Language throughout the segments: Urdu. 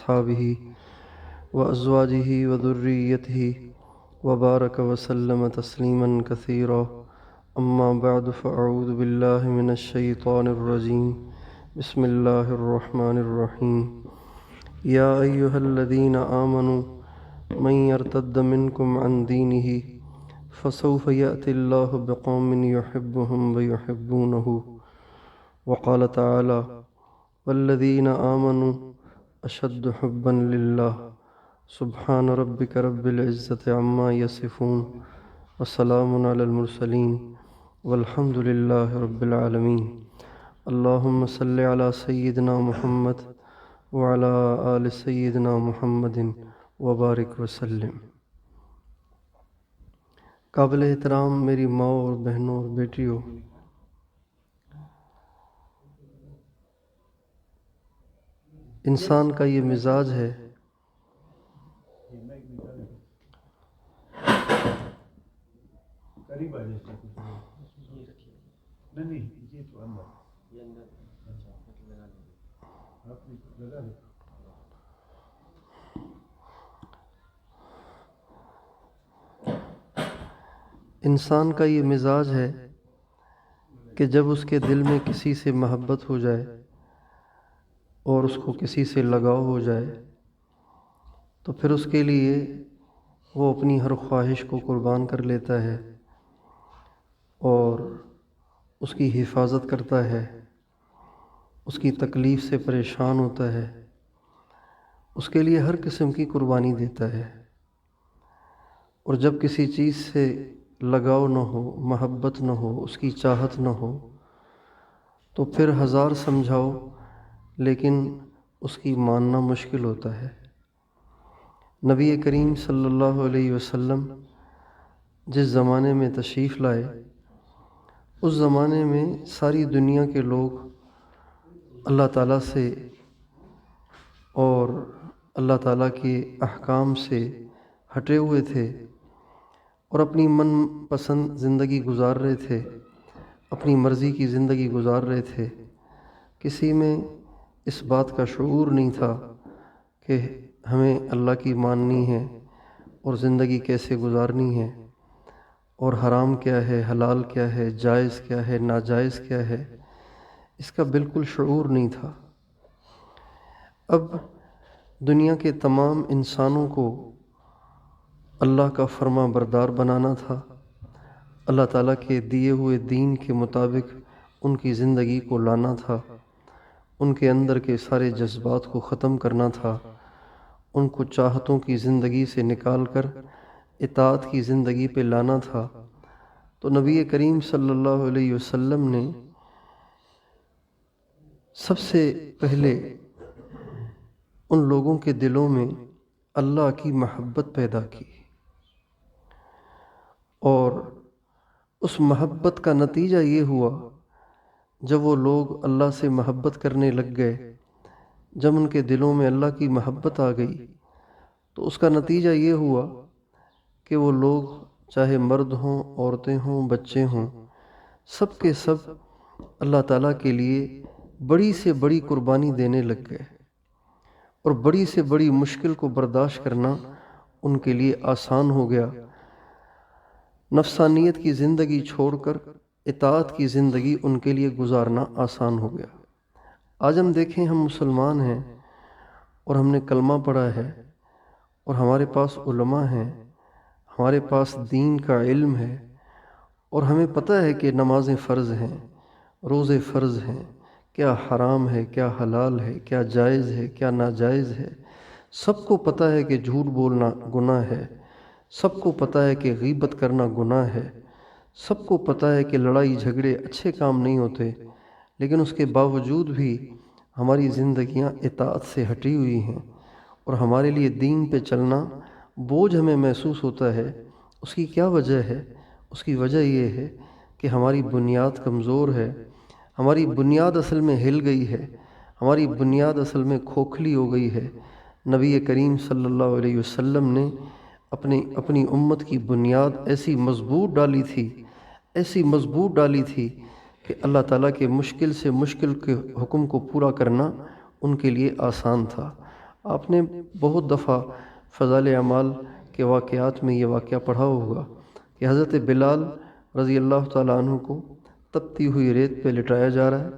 وأصحابه وأزواجه وذريته وبارك وسلم تسليما كثيرا. أما بعد فأعوذ بالله من الشيطان الرجيم. بسم الله الرحمن الرحيم. يا أيها الذين آمنوا من يرتد منكم عن دينه فسوف يأتي الله بقوم يحبهم ويحبونه. وقال تعالى: والذين آمنوا أشد حبا لله. سبحان ربك رب العزة عما يصفون وسلام على المرسلين والحمد لله رب العالمين. اللهم صل على سيدنا محمد وعلى آل سيدنا محمد وبارک وسلم. قابل احترام میری ماں اور بہنوں اور بیٹیوں، انسان کا یہ مزاج ہے انسان کا یہ مزاج ہے کہ جب اس کے دل میں کسی سے محبت ہو جائے اور اس کو کسی سے لگاؤ ہو جائے تو پھر اس کے لیے وہ اپنی ہر خواہش کو قربان کر لیتا ہے اور اس کی حفاظت کرتا ہے، اس کی تکلیف سے پریشان ہوتا ہے، اس کے لیے ہر قسم کی قربانی دیتا ہے. اور جب کسی چیز سے لگاؤ نہ ہو، محبت نہ ہو، اس کی چاہت نہ ہو تو پھر ہزار سمجھاؤ لیکن اس کی ماننا مشکل ہوتا ہے. نبی کریم صلی اللہ علیہ وسلم جس زمانے میں تشریف لائے اس زمانے میں ساری دنیا کے لوگ اللہ تعالیٰ سے اور اللہ تعالیٰ کے احکام سے ہٹے ہوئے تھے اور اپنی من پسند زندگی گزار رہے تھے، اپنی مرضی کی زندگی گزار رہے تھے. کسی میں اس بات کا شعور نہیں تھا کہ ہمیں اللہ کی ماننی ہے اور زندگی کیسے گزارنی ہے، اور حرام کیا ہے، حلال کیا ہے، جائز کیا ہے، ناجائز کیا ہے، اس کا بالکل شعور نہیں تھا. اب دنیا کے تمام انسانوں کو اللہ کا فرما بردار بنانا تھا، اللہ تعالیٰ کے دیے ہوئے دین کے مطابق ان کی زندگی کو لانا تھا، ان کے اندر کے سارے جذبات کو ختم کرنا تھا، ان کو چاہتوں کی زندگی سے نکال کر اطاعت کی زندگی پہ لانا تھا. تو نبی کریم صلی اللہ علیہ وسلم نے سب سے پہلے ان لوگوں کے دلوں میں اللہ کی محبت پیدا کی، اور اس محبت کا نتیجہ یہ ہوا جب وہ لوگ اللہ سے محبت کرنے لگ گئے، جب ان کے دلوں میں اللہ کی محبت آ گئی تو اس کا نتیجہ یہ ہوا کہ وہ لوگ چاہے مرد ہوں، عورتیں ہوں، بچے ہوں، سب کے سب اللہ تعالیٰ کے لیے بڑی سے بڑی قربانی دینے لگ گئے، اور بڑی سے بڑی مشکل کو برداشت کرنا ان کے لیے آسان ہو گیا. نفسانیت کی زندگی چھوڑ کر اطاعت کی زندگی ان کے لیے گزارنا آسان ہو گیا. آج ہم دیکھیں، ہم مسلمان ہیں اور ہم نے کلمہ پڑھا ہے اور ہمارے پاس علماء ہیں، ہمارے پاس دین کا علم ہے، اور ہمیں پتہ ہے کہ نمازیں فرض ہیں، روزے فرض ہیں، کیا حرام ہے، کیا حلال ہے، کیا جائز ہے، کیا ناجائز ہے. سب کو پتہ ہے کہ جھوٹ بولنا گناہ ہے، سب کو پتہ ہے کہ غیبت کرنا گناہ ہے، سب کو پتہ ہے کہ لڑائی جھگڑے اچھے کام نہیں ہوتے، لیکن اس کے باوجود بھی ہماری زندگیاں اطاعت سے ہٹی ہوئی ہیں اور ہمارے لیے دین پہ چلنا بوجھ ہمیں محسوس ہوتا ہے. اس کی کیا وجہ ہے؟ اس کی وجہ یہ ہے کہ ہماری بنیاد کمزور ہے، ہماری بنیاد اصل میں ہل گئی ہے، ہماری بنیاد اصل میں کھوکھلی ہو گئی ہے. نبی کریم صلی اللہ علیہ وسلم نے اپنی امت کی بنیاد ایسی مضبوط ڈالی تھی کہ اللہ تعالیٰ کے مشکل سے مشکل کے حکم کو پورا کرنا ان کے لیے آسان تھا. آپ نے بہت دفعہ فضائل اعمال کے واقعات میں یہ واقعہ پڑھا ہوگا کہ حضرت بلال رضی اللہ تعالیٰ عنہ کو تپتی ہوئی ریت پہ لٹایا جا رہا ہے،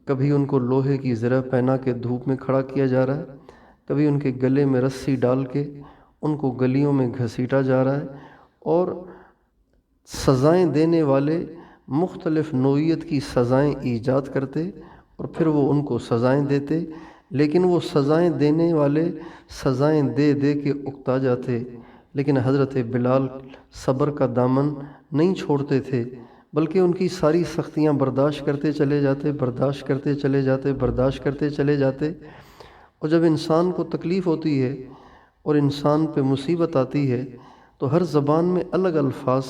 کبھی ان کو لوہے کی زرہ پہنا کے دھوپ میں کھڑا کیا جا رہا ہے، کبھی ان کے گلے میں رسی ڈال کے ان کو گلیوں میں گھسیٹا جا رہا ہے، اور سزائیں دینے والے مختلف نوعیت کی سزائیں ایجاد کرتے اور پھر وہ ان کو سزائیں دیتے، لیکن وہ سزائیں دینے والے سزائیں دے دے کے اکتا جاتے، لیکن حضرت بلال صبر کا دامن نہیں چھوڑتے تھے، بلکہ ان کی ساری سختیاں برداشت کرتے چلے جاتے، برداشت کرتے چلے جاتے، برداشت کرتے چلے جاتے۔ اور جب انسان کو تکلیف ہوتی ہے اور انسان پہ مصیبت آتی ہے تو ہر زبان میں الگ الفاظ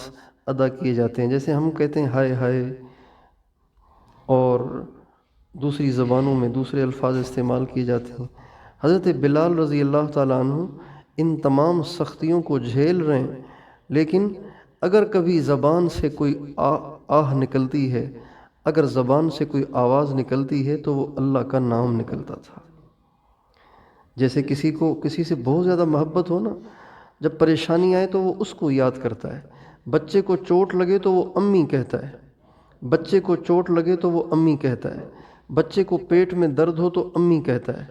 ادا کیے جاتے ہیں، جیسے ہم کہتے ہیں ہائے ہائے، اور دوسری زبانوں میں دوسرے الفاظ استعمال کیے جاتے ہیں۔ حضرت بلال رضی اللہ تعالیٰ عنہ ان تمام سختیوں کو جھیل رہے ہیں، لیکن اگر کبھی زبان سے کوئی آہ نکلتی ہے، اگر زبان سے کوئی آواز نکلتی ہے تو وہ اللہ کا نام نکلتا تھا۔ جیسے کسی کو کسی سے بہت زیادہ محبت ہو نا، جب پریشانی آئے تو وہ اس کو یاد کرتا ہے۔ بچے کو چوٹ لگے تو وہ امی کہتا ہے، بچے کو چوٹ لگے تو وہ امی کہتا ہے، بچے کو پیٹ میں درد ہو تو امی کہتا ہے،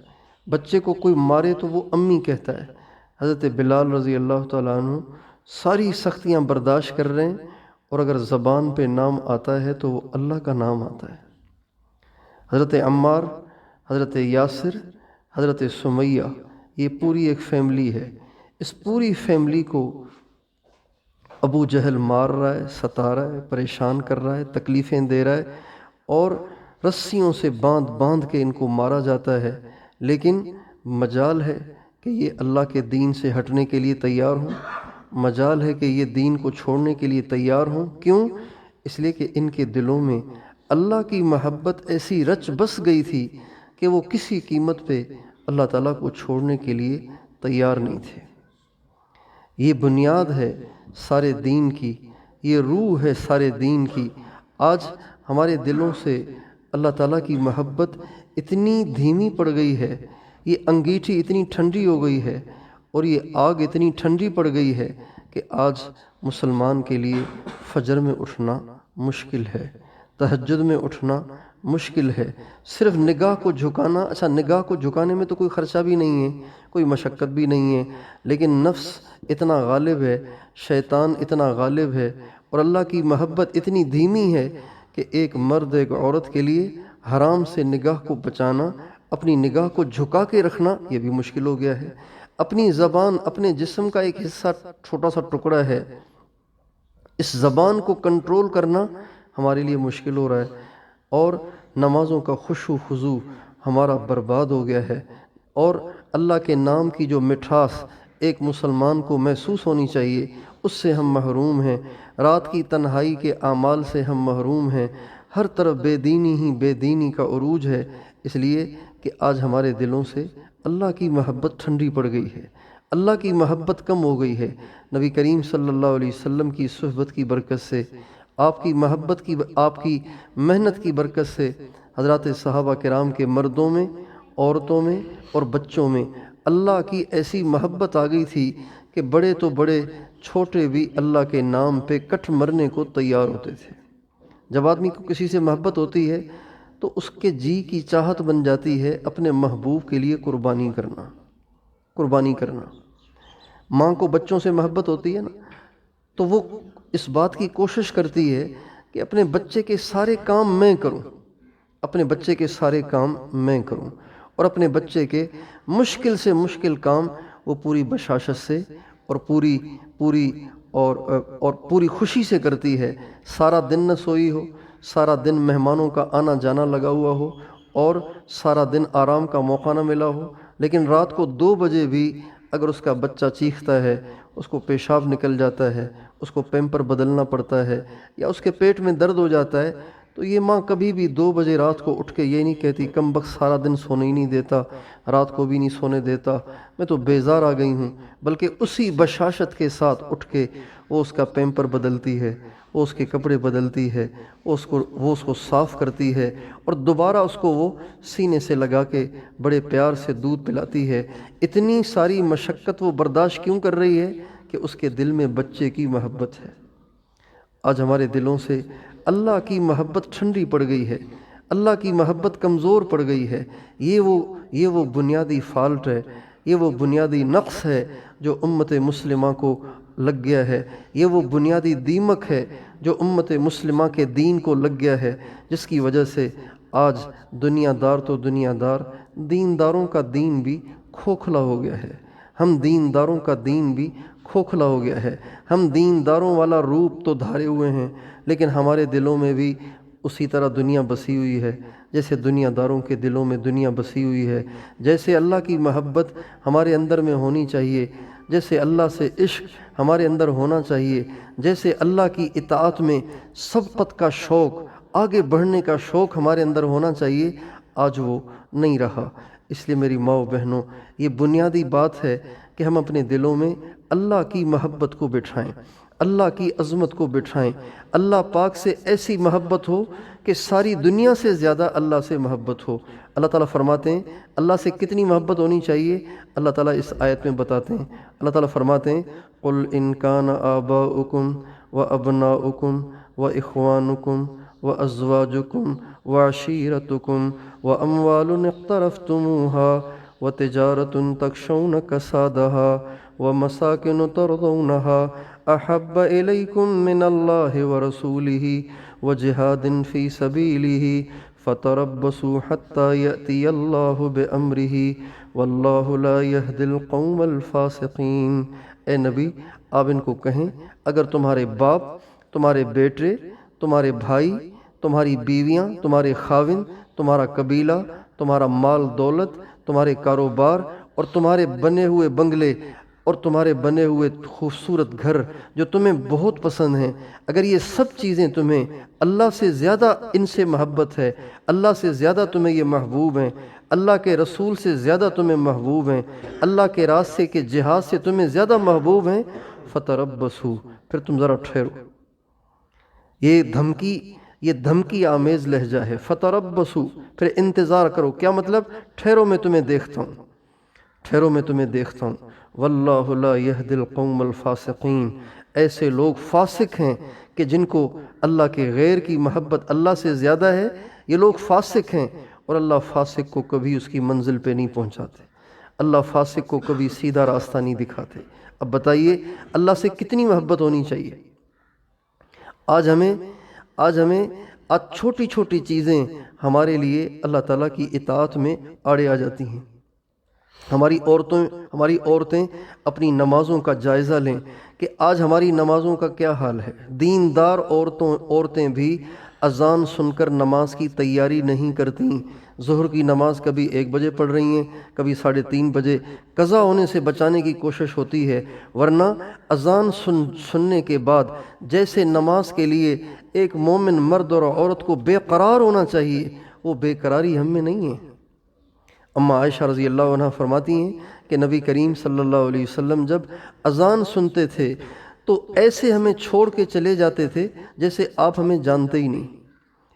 بچے کو کوئی مارے تو وہ امی کہتا ہے۔ حضرت بلال رضی اللہ تعالیٰ عنہ ساری سختیاں برداشت کر رہے ہیں، اور اگر زبان پہ نام آتا ہے تو وہ اللہ کا نام آتا ہے۔ حضرت عمار، حضرت یاسر، حضرت سمیہ، یہ پوری ایک فیملی ہے۔ اس پوری فیملی کو ابو جہل مار رہا ہے، ستا رہا ہے، پریشان کر رہا ہے، تکلیفیں دے رہا ہے، اور رسیوں سے باندھ باندھ کے ان کو مارا جاتا ہے، لیکن مجال ہے کہ یہ اللہ کے دین سے ہٹنے کے لیے تیار ہوں، مجال ہے کہ یہ دین کو چھوڑنے کے لیے تیار ہوں۔ کیوں؟ اس لیے کہ ان کے دلوں میں اللہ کی محبت ایسی رچ بس گئی تھی کہ وہ کسی قیمت پہ اللہ تعالیٰ کو چھوڑنے کے لیے تیار نہیں تھے۔ یہ بنیاد ہے سارے دین کی، یہ روح ہے سارے دین کی۔ آج ہمارے دلوں سے اللہ تعالیٰ کی محبت اتنی دھیمی پڑ گئی ہے، یہ انگیٹھی اتنی ٹھنڈی ہو گئی ہے، اور یہ آگ اتنی ٹھنڈی پڑ گئی ہے کہ آج مسلمان کے لیے فجر میں اٹھنا مشکل ہے، تہجد میں اٹھنا مشکل ہے۔ صرف نگاہ کو جھکانا، اچھا نگاہ کو جھکانے میں تو کوئی خرچہ بھی نہیں ہے، کوئی مشقت بھی نہیں ہے، لیکن نفس اتنا غالب ہے، شیطان اتنا غالب ہے، اور اللہ کی محبت اتنی دھیمی ہے کہ ایک مرد ایک عورت کے لیے حرام سے نگاہ کو بچانا، اپنی نگاہ کو جھکا کے رکھنا، یہ بھی مشکل ہو گیا ہے۔ اپنی زبان اپنے جسم کا ایک حصہ، چھوٹا سا ٹکڑا ہے، اس زبان کو کنٹرول کرنا ہمارے لیے مشکل ہو رہا ہے، اور نمازوں کا خشوع خضوع ہمارا برباد ہو گیا ہے، اور اللہ کے نام کی جو مٹھاس ایک مسلمان کو محسوس ہونی چاہیے اس سے ہم محروم ہیں۔ رات کی تنہائی کے اعمال سے ہم محروم ہیں، ہر طرف بے دینی ہی بے دینی کا عروج ہے، اس لیے کہ آج ہمارے دلوں سے اللہ کی محبت ٹھنڈی پڑ گئی ہے، اللہ کی محبت کم ہو گئی ہے۔ نبی کریم صلی اللہ علیہ وسلم کی صحبت کی برکت سے، آپ کی محبت کی، آپ کی محنت کی برکت سے حضرات صحابہ کرام کے مردوں میں، عورتوں میں اور بچوں میں اللہ کی ایسی محبت آ گئی تھی کہ بڑے تو بڑے، چھوٹے بھی اللہ کے نام پہ کٹ مرنے کو تیار ہوتے تھے۔ جب آدمی کو کسی سے محبت ہوتی ہے تو اس کے جی کی چاہت بن جاتی ہے اپنے محبوب کے لیے قربانی کرنا، قربانی کرنا۔ ماں کو بچوں سے محبت ہوتی ہے نا، تو وہ اس بات کی کوشش کرتی ہے کہ اپنے بچے کے سارے کام میں کروں، اپنے بچے کے سارے کام میں کروں، اور اپنے بچے کے مشکل سے مشکل کام وہ پوری بشاشت سے اور پوری خوشی سے کرتی ہے۔ سارا دن نہ سوئی ہو، سارا دن مہمانوں کا آنا جانا لگا ہوا ہو، اور سارا دن آرام کا موقع نہ ملا ہو، لیکن رات کو 2 بجے بھی اگر اس کا بچہ چیختا ہے، اس کو پیشاب نکل جاتا ہے، اس کو پیمپر بدلنا پڑتا ہے، یا اس کے پیٹ میں درد ہو جاتا ہے، تو یہ ماں کبھی بھی 2 بجے رات کو اٹھ کے یہ نہیں کہتی کم بخت سارا دن سونے ہی نہیں دیتا، رات کو بھی نہیں سونے دیتا، میں تو بیزار آ گئی ہوں، بلکہ اسی بشاشت کے ساتھ اٹھ کے وہ اس کا پیمپر بدلتی ہے، وہ اس کے کپڑے بدلتی ہے، وہ اس کو صاف کرتی ہے، اور دوبارہ اس کو وہ سینے سے لگا کے بڑے پیار سے دودھ پلاتی ہے۔ اتنی ساری مشقت وہ برداشت کیوں کر رہی ہے؟ کہ اس کے دل میں بچے کی محبت ہے۔ آج ہمارے دلوں سے اللہ کی محبت ٹھنڈی پڑ گئی ہے، اللہ کی محبت کمزور پڑ گئی ہے۔ یہ وہ بنیادی فالٹ ہے، یہ وہ بنیادی نقص ہے جو امت مسلمہ کو لگ گیا ہے، یہ وہ بنیادی دیمک ہے جو امت مسلمہ کے دین کو لگ گیا ہے، جس کی وجہ سے آج دنیا دار تو دنیا دار، دینداروں کا دین بھی کھوکھلا ہو گیا ہے۔ ہم دینداروں کا دین بھی کھوکھلا ہو گیا ہے۔ ہم دینداروں والا روپ تو دھارے ہوئے ہیں، لیکن ہمارے دلوں میں بھی اسی طرح دنیا بسی ہوئی ہے جیسے دنیا داروں کے دلوں میں دنیا بسی ہوئی ہے۔ جیسے اللہ کی محبت ہمارے اندر میں ہونی چاہیے، جیسے اللہ سے عشق ہمارے اندر ہونا چاہیے، جیسے اللہ کی اطاعت میں سبقت کا شوق، آگے بڑھنے کا شوق ہمارے اندر ہونا چاہیے، آج وہ نہیں رہا۔ اس لیے میری ماں و بہنوں، یہ بنیادی بات ہے کہ ہم اپنے دلوں میں اللہ کی محبت کو بٹھائیں، اللہ کی عظمت کو بٹھائیں، اللہ پاک سے ایسی محبت ہو کہ ساری دنیا سے زیادہ اللہ سے محبت ہو۔ اللہ تعالیٰ فرماتے ہیں اللہ سے کتنی محبت ہونی چاہیے، اللہ تعالیٰ اس آیت میں بتاتے ہیں۔ اللہ تعالیٰ فرماتے ہیں قُلْ إِنْ كَانَ آبَاؤُكُمْ وَأَبْنَاؤُكُمْ وَإِخْوَانُكُمْ وَأَزْوَاجُكُمْ وَعَشِيرَتُكُمْ وَأَمْوَالٌ اقْتَرَفْتُمُوهَا وَتِجَارَةٌ تَخْشَوْنَ كَسَادَهَا وَمَسَاكِنُ تَرْضَوْنَهَا أَحَبَّ إِلَيْكُم مِّنَ اللَّهِ وَرَسُولِهِ وَجِهَادٍ فِي سَبِيلِهِ فَتَرَبَّصُوا حَتَّى يَأْتِيَ اللَّهُ بِأَمْرِهِ وَاللَّهُ لَا يَهْدِي الْقَوْمَ الْفَاسِقِينَ۔ اے نبی، آپ ان کو کہیں اگر تمہارے باپ، تمہارے بیٹے، تمہارے بھائی، تمہاری بیویاں، تمہارے خاوند، تمہارا قبیلہ، تمہارا مال دولت، تمہارے کاروبار اور تمہارے بنے ہوئے بنگلے اور تمہارے بنے ہوئے خوبصورت گھر جو تمہیں بہت پسند ہیں، اگر یہ سب چیزیں تمہیں اللہ سے زیادہ ان سے محبت ہے، اللہ سے زیادہ تمہیں یہ محبوب ہیں، اللہ کے رسول سے زیادہ تمہیں محبوب ہیں، اللہ کے راستے کے جہاد سے تمہیں زیادہ محبوب ہیں، فتربصوا، پھر تم ذرا ٹھہرو۔ یہ دھمکی آمیز لہجہ ہے، فتربصوا، پھر انتظار کرو۔ کیا مطلب؟ ٹھہرو، میں تمہیں دیکھتا ہوں، ٹھہرو میں تمہیں دیکھتا ہوں۔ واللہ لا یہدی القوم الفاسقین، ایسے لوگ فاسق ہیں کہ جن کو اللہ کے غیر کی محبت اللہ سے زیادہ ہے، یہ لوگ فاسق ہیں، اور اللہ فاسق کو کبھی اس کی منزل پہ نہیں پہنچاتے، اللہ فاسق کو کبھی سیدھا راستہ نہیں دکھاتے۔ اب بتائیے اللہ سے کتنی محبت ہونی چاہیے۔ آج ہمیں چھوٹی چھوٹی چیزیں ہمارے لیے اللہ تعالیٰ کی اطاعت میں آڑے آ جاتی ہیں۔ ہماری عورتیں اپنی نمازوں کا جائزہ لیں کہ آج ہماری نمازوں کا کیا حال ہے۔ دیندار عورتیں بھی اذان سن کر نماز کی تیاری نہیں کرتیں۔ ظہر کی نماز کبھی 1 بجے پڑھ رہی ہیں، کبھی 3:30 بجے، قضا ہونے سے بچانے کی کوشش ہوتی ہے، ورنہ اذان سننے کے بعد جیسے نماز کے لیے ایک مومن مرد اور عورت کو بے قرار ہونا چاہیے، وہ بے قراری ہم میں نہیں ہے۔ اما عائشہ رضی اللہ عنہ فرماتی ہیں کہ نبی کریم صلی اللہ علیہ وسلم جب اذان سنتے تھے تو ایسے ہمیں چھوڑ کے چلے جاتے تھے جیسے آپ ہمیں جانتے ہی نہیں،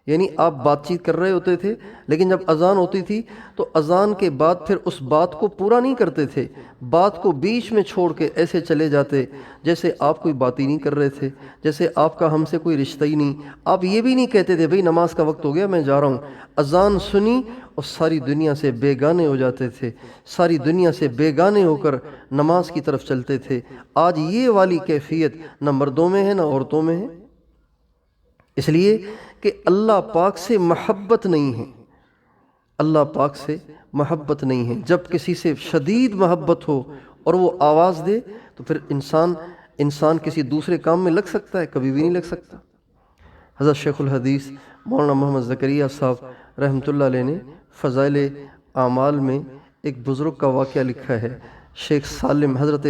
یعنی آپ بات چیت کر رہے ہوتے تھے، لیکن جب اذان ہوتی تھی تو اذان کے بعد پھر اس بات کو پورا نہیں کرتے تھے، بات کو بیچ میں چھوڑ کے ایسے چلے جاتے جیسے آپ کوئی بات ہی نہیں کر رہے تھے، جیسے آپ کا ہم سے کوئی رشتہ ہی نہیں۔ آپ یہ بھی نہیں کہتے تھے بھئی نماز کا وقت ہو گیا میں جا رہا ہوں، اذان سنی اور ساری دنیا سے بیگانے ہو جاتے تھے، ساری دنیا سے بیگانے ہو کر نماز کی طرف چلتے تھے۔ آج یہ والی کیفیت نہ مردوں میں ہے نہ عورتوں میں ہے، اس لیے کہ اللہ پاک سے محبت نہیں ہے، اللہ پاک سے محبت نہیں ہے۔ جب کسی سے شدید محبت ہو اور وہ آواز دے تو پھر انسان کسی دوسرے کام میں لگ سکتا ہے؟ کبھی بھی نہیں لگ سکتا۔ حضرت شیخ الحدیث مولانا محمد زکریا صاحب رحمۃ اللہ علیہ نے فضائل اعمال میں ایک بزرگ کا واقعہ لکھا ہے، شیخ سالم، حضرت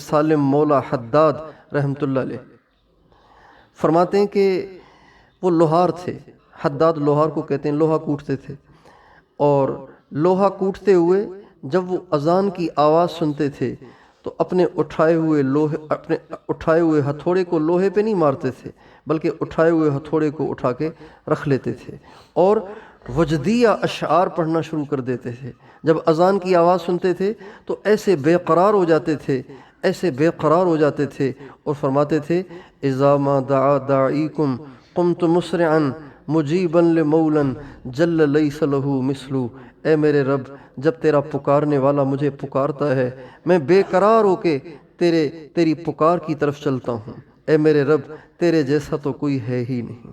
سالم مولا حداد رحمۃ اللہ علیہ فرماتے ہیں کہ وہ لوہار تھے، حداد لوہار کو کہتے ہیں، لوہا کوٹتے تھے، اور لوہا کوٹتے ہوئے جب وہ اذان کی آواز سنتے تھے تو اپنے اٹھائے ہوئے ہتھوڑے کو لوہے پہ نہیں مارتے تھے، بلکہ اٹھائے ہوئے ہتھوڑے کو اٹھا کے رکھ لیتے تھے اور وجدیہ اشعار پڑھنا شروع کر دیتے تھے۔ جب اذان کی آواز سنتے تھے تو ایسے بے قرار ہو جاتے تھے، ایسے بے قرار ہو جاتے تھے اور فرماتے تھے اذا ما دعا داعیکم قمت مسرعا مجیبا لمولا جل لیس لہ مثلو، اے میرے رب جب تیرا پکارنے والا مجھے پکارتا ہے میں بے قرار ہو کے تیری پکار کی طرف چلتا ہوں۔ اے میرے رب تیرے جیسا تو کوئی ہے ہی نہیں۔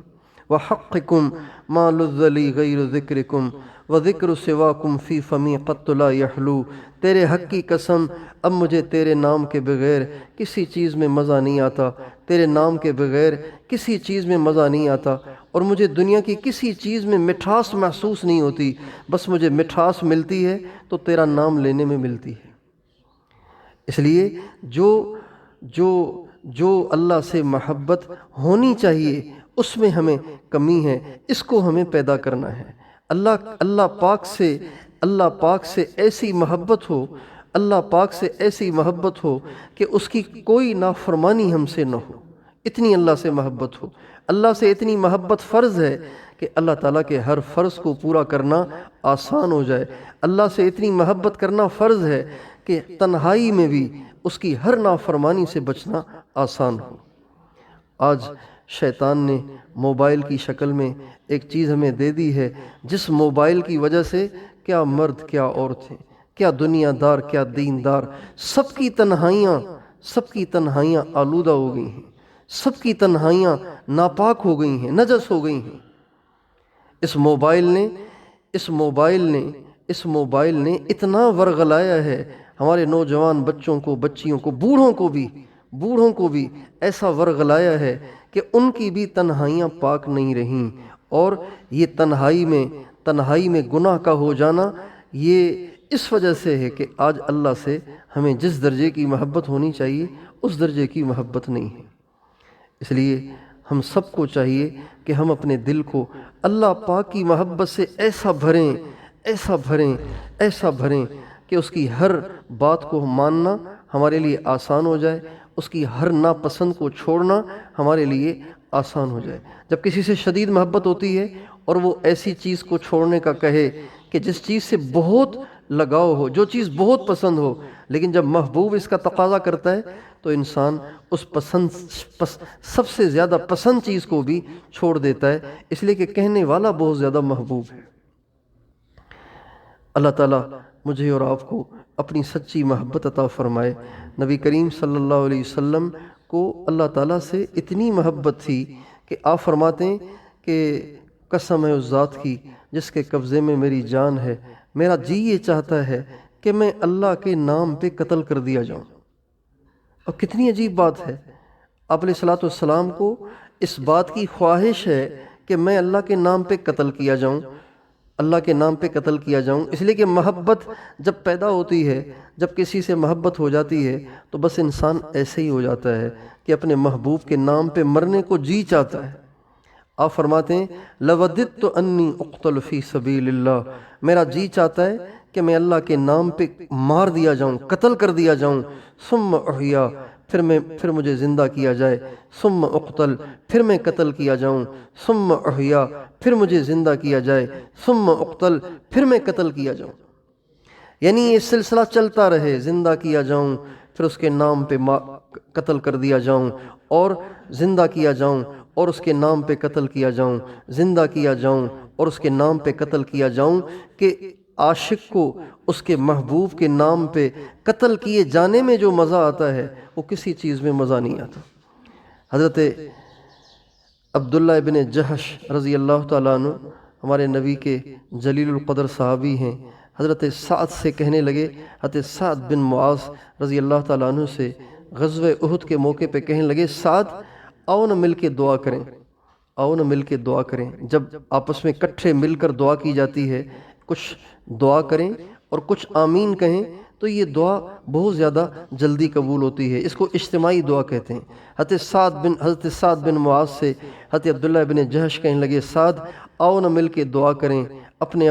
وحقکم ما لذ لی غیر ذکرکم وذکر سواکم فی فمی قط لا یحلو، تیرے حق کی قسم اب مجھے تیرے نام کے بغیر کسی چیز میں مزہ نہیں آتا، تیرے نام کے بغیر کسی چیز میں مزہ نہیں آتا، اور مجھے دنیا کی کسی چیز میں مٹھاس محسوس نہیں ہوتی، بس مجھے مٹھاس ملتی ہے تو تیرا نام لینے میں ملتی ہے۔ اس لیے جو اللہ سے محبت ہونی چاہیے اس میں ہمیں کمی ہے، اس کو ہمیں پیدا کرنا ہے۔ اللہ پاک سے ایسی محبت ہو، اللہ پاک سے ایسی محبت ہو کہ اس کی کوئی نافرمانی ہم سے نہ ہو، اتنی اللہ سے محبت ہو۔ اللہ سے اتنی محبت فرض ہے کہ اللہ تعالیٰ کے ہر فرض کو پورا کرنا آسان ہو جائے۔ اللہ سے اتنی محبت کرنا فرض ہے کہ تنہائی میں بھی اس کی ہر نافرمانی سے بچنا آسان ہو۔ آج شیطان نے موبائل کی شکل میں ایک چیز ہمیں دے دی ہے، جس موبائل کی وجہ سے کیا مرد کیا عورتیں، کیا دنیا دار کیا دیندار، سب کی تنہائیاں آلودہ ہو گئی ہیں، سب کی تنہائیاں ناپاک ہو گئی ہیں، نجس ہو گئی ہیں۔ اس موبائل نے اتنا ورغلایا ہے ہمارے نوجوان بچوں کو، بچیوں کو، بوڑھوں کو بھی ایسا ورغلایا ہے کہ ان کی بھی تنہائیاں پاک نہیں رہیں، اور یہ تنہائی میں گناہ کا ہو جانا یہ اس وجہ سے ہے کہ آج اللہ سے ہمیں جس درجے کی محبت ہونی چاہیے اس درجے کی محبت نہیں ہے۔ اس لیے ہم سب کو چاہیے کہ ہم اپنے دل کو اللہ پاک کی محبت سے ایسا بھریں کہ اس کی ہر بات کو ماننا ہمارے لیے آسان ہو جائے، اس کی ہر ناپسند کو چھوڑنا ہمارے لیے آسان ہو جائے۔ جب کسی سے شدید محبت ہوتی ہے اور وہ ایسی چیز کو چھوڑنے کا کہے کہ جس چیز سے بہت لگاؤ ہو، جو چیز بہت پسند ہو، لیکن جب محبوب اس کا تقاضا کرتا ہے تو انسان اس سب سے زیادہ پسند چیز کو بھی چھوڑ دیتا ہے، اس لیے کہ کہنے والا بہت زیادہ محبوب ہے۔ اللہ تعالیٰ مجھے اور آپ کو اپنی سچی محبت عطا فرمائے۔ نبی کریم صلی اللہ علیہ وسلم کو اللہ تعالیٰ سے اتنی محبت تھی کہ آپ فرماتے ہیں کہ قسم ہے اس ذات کی جس کے قبضے میں میری جان ہے، میرا جی یہ چاہتا ہے کہ میں اللہ کے نام پہ قتل کر دیا جاؤں۔ اور کتنی عجیب بات ہے، آپ علیہ السلام کو اس بات کی خواہش ہے کہ میں اللہ کے نام پہ قتل کیا جاؤں، اللہ کے نام پہ قتل کیا جاؤں، اس لیے کہ محبت جب پیدا ہوتی ہے، جب کسی سے محبت ہو جاتی ہے تو بس انسان ایسے ہی ہو جاتا ہے کہ اپنے محبوب کے نام پہ مرنے کو جی چاہتا ہے۔ آپ فرماتے ہیں لَوَدِدْتُ أَنِّي أُقْتَلُ فِي سَبِيلِ اللَّهِ، میرا جی چاہتا ہے کہ میں اللہ کے نام پہ مار دیا جاؤں، قتل کر دیا جاؤں، ثُمَّ أُحْيَا، پھر مجھے زندہ کیا جائے، ثُمَّ أُقْتَلْ، پھر میں قتل کیا جاؤں، ثُمَّ أُحْيَا، پھر مجھے زندہ کیا جائے، ثُمَّ أُقْتَلْ، پھر میں قتل کیا جاؤں۔ یعنی یہ سلسلہ چلتا رہے، زندہ کیا جاؤں، پھر اس کے نام پہ قتل کر دیا جاؤں، اور زندہ کیا جاؤں اور اس کے نام پہ قتل کیا جاؤں، زندہ کیا جاؤں اور اس کے نام پہ قتل کیا جاؤں، کہ عاشق کو اس کے محبوب کے نام پہ قتل کیے جانے میں جو مزہ آتا ہے وہ کسی چیز میں مزہ نہیں آتا۔ حضرت عبداللہ ابن جہش رضی اللہ تعالیٰ عنہ ہمارے نبی کے جلیل القدر صحابی ہیں، حضرت سعد سے کہنے لگے، حضرت سعد بن معاذ رضی اللہ تعالیٰ عنہ سے غزوہ احد کے موقع پہ کہنے لگے سعد آؤ نہ مل کے دعا کریں، آؤ نہ مل کے دعا کریں۔ جب آپس میں کٹھے مل کر دعا کی جاتی ہے، کچھ دعا کریں اور کچھ آمین کہیں تو یہ دعا بہت زیادہ جلدی قبول ہوتی ہے، اس کو اجتماعی دعا کہتے ہیں۔ حضرت سعد بن معاذ سے حضرت عبداللہ بن جہش کہنے لگے سعد آؤ نہ مل کے دعا کریں، اپنی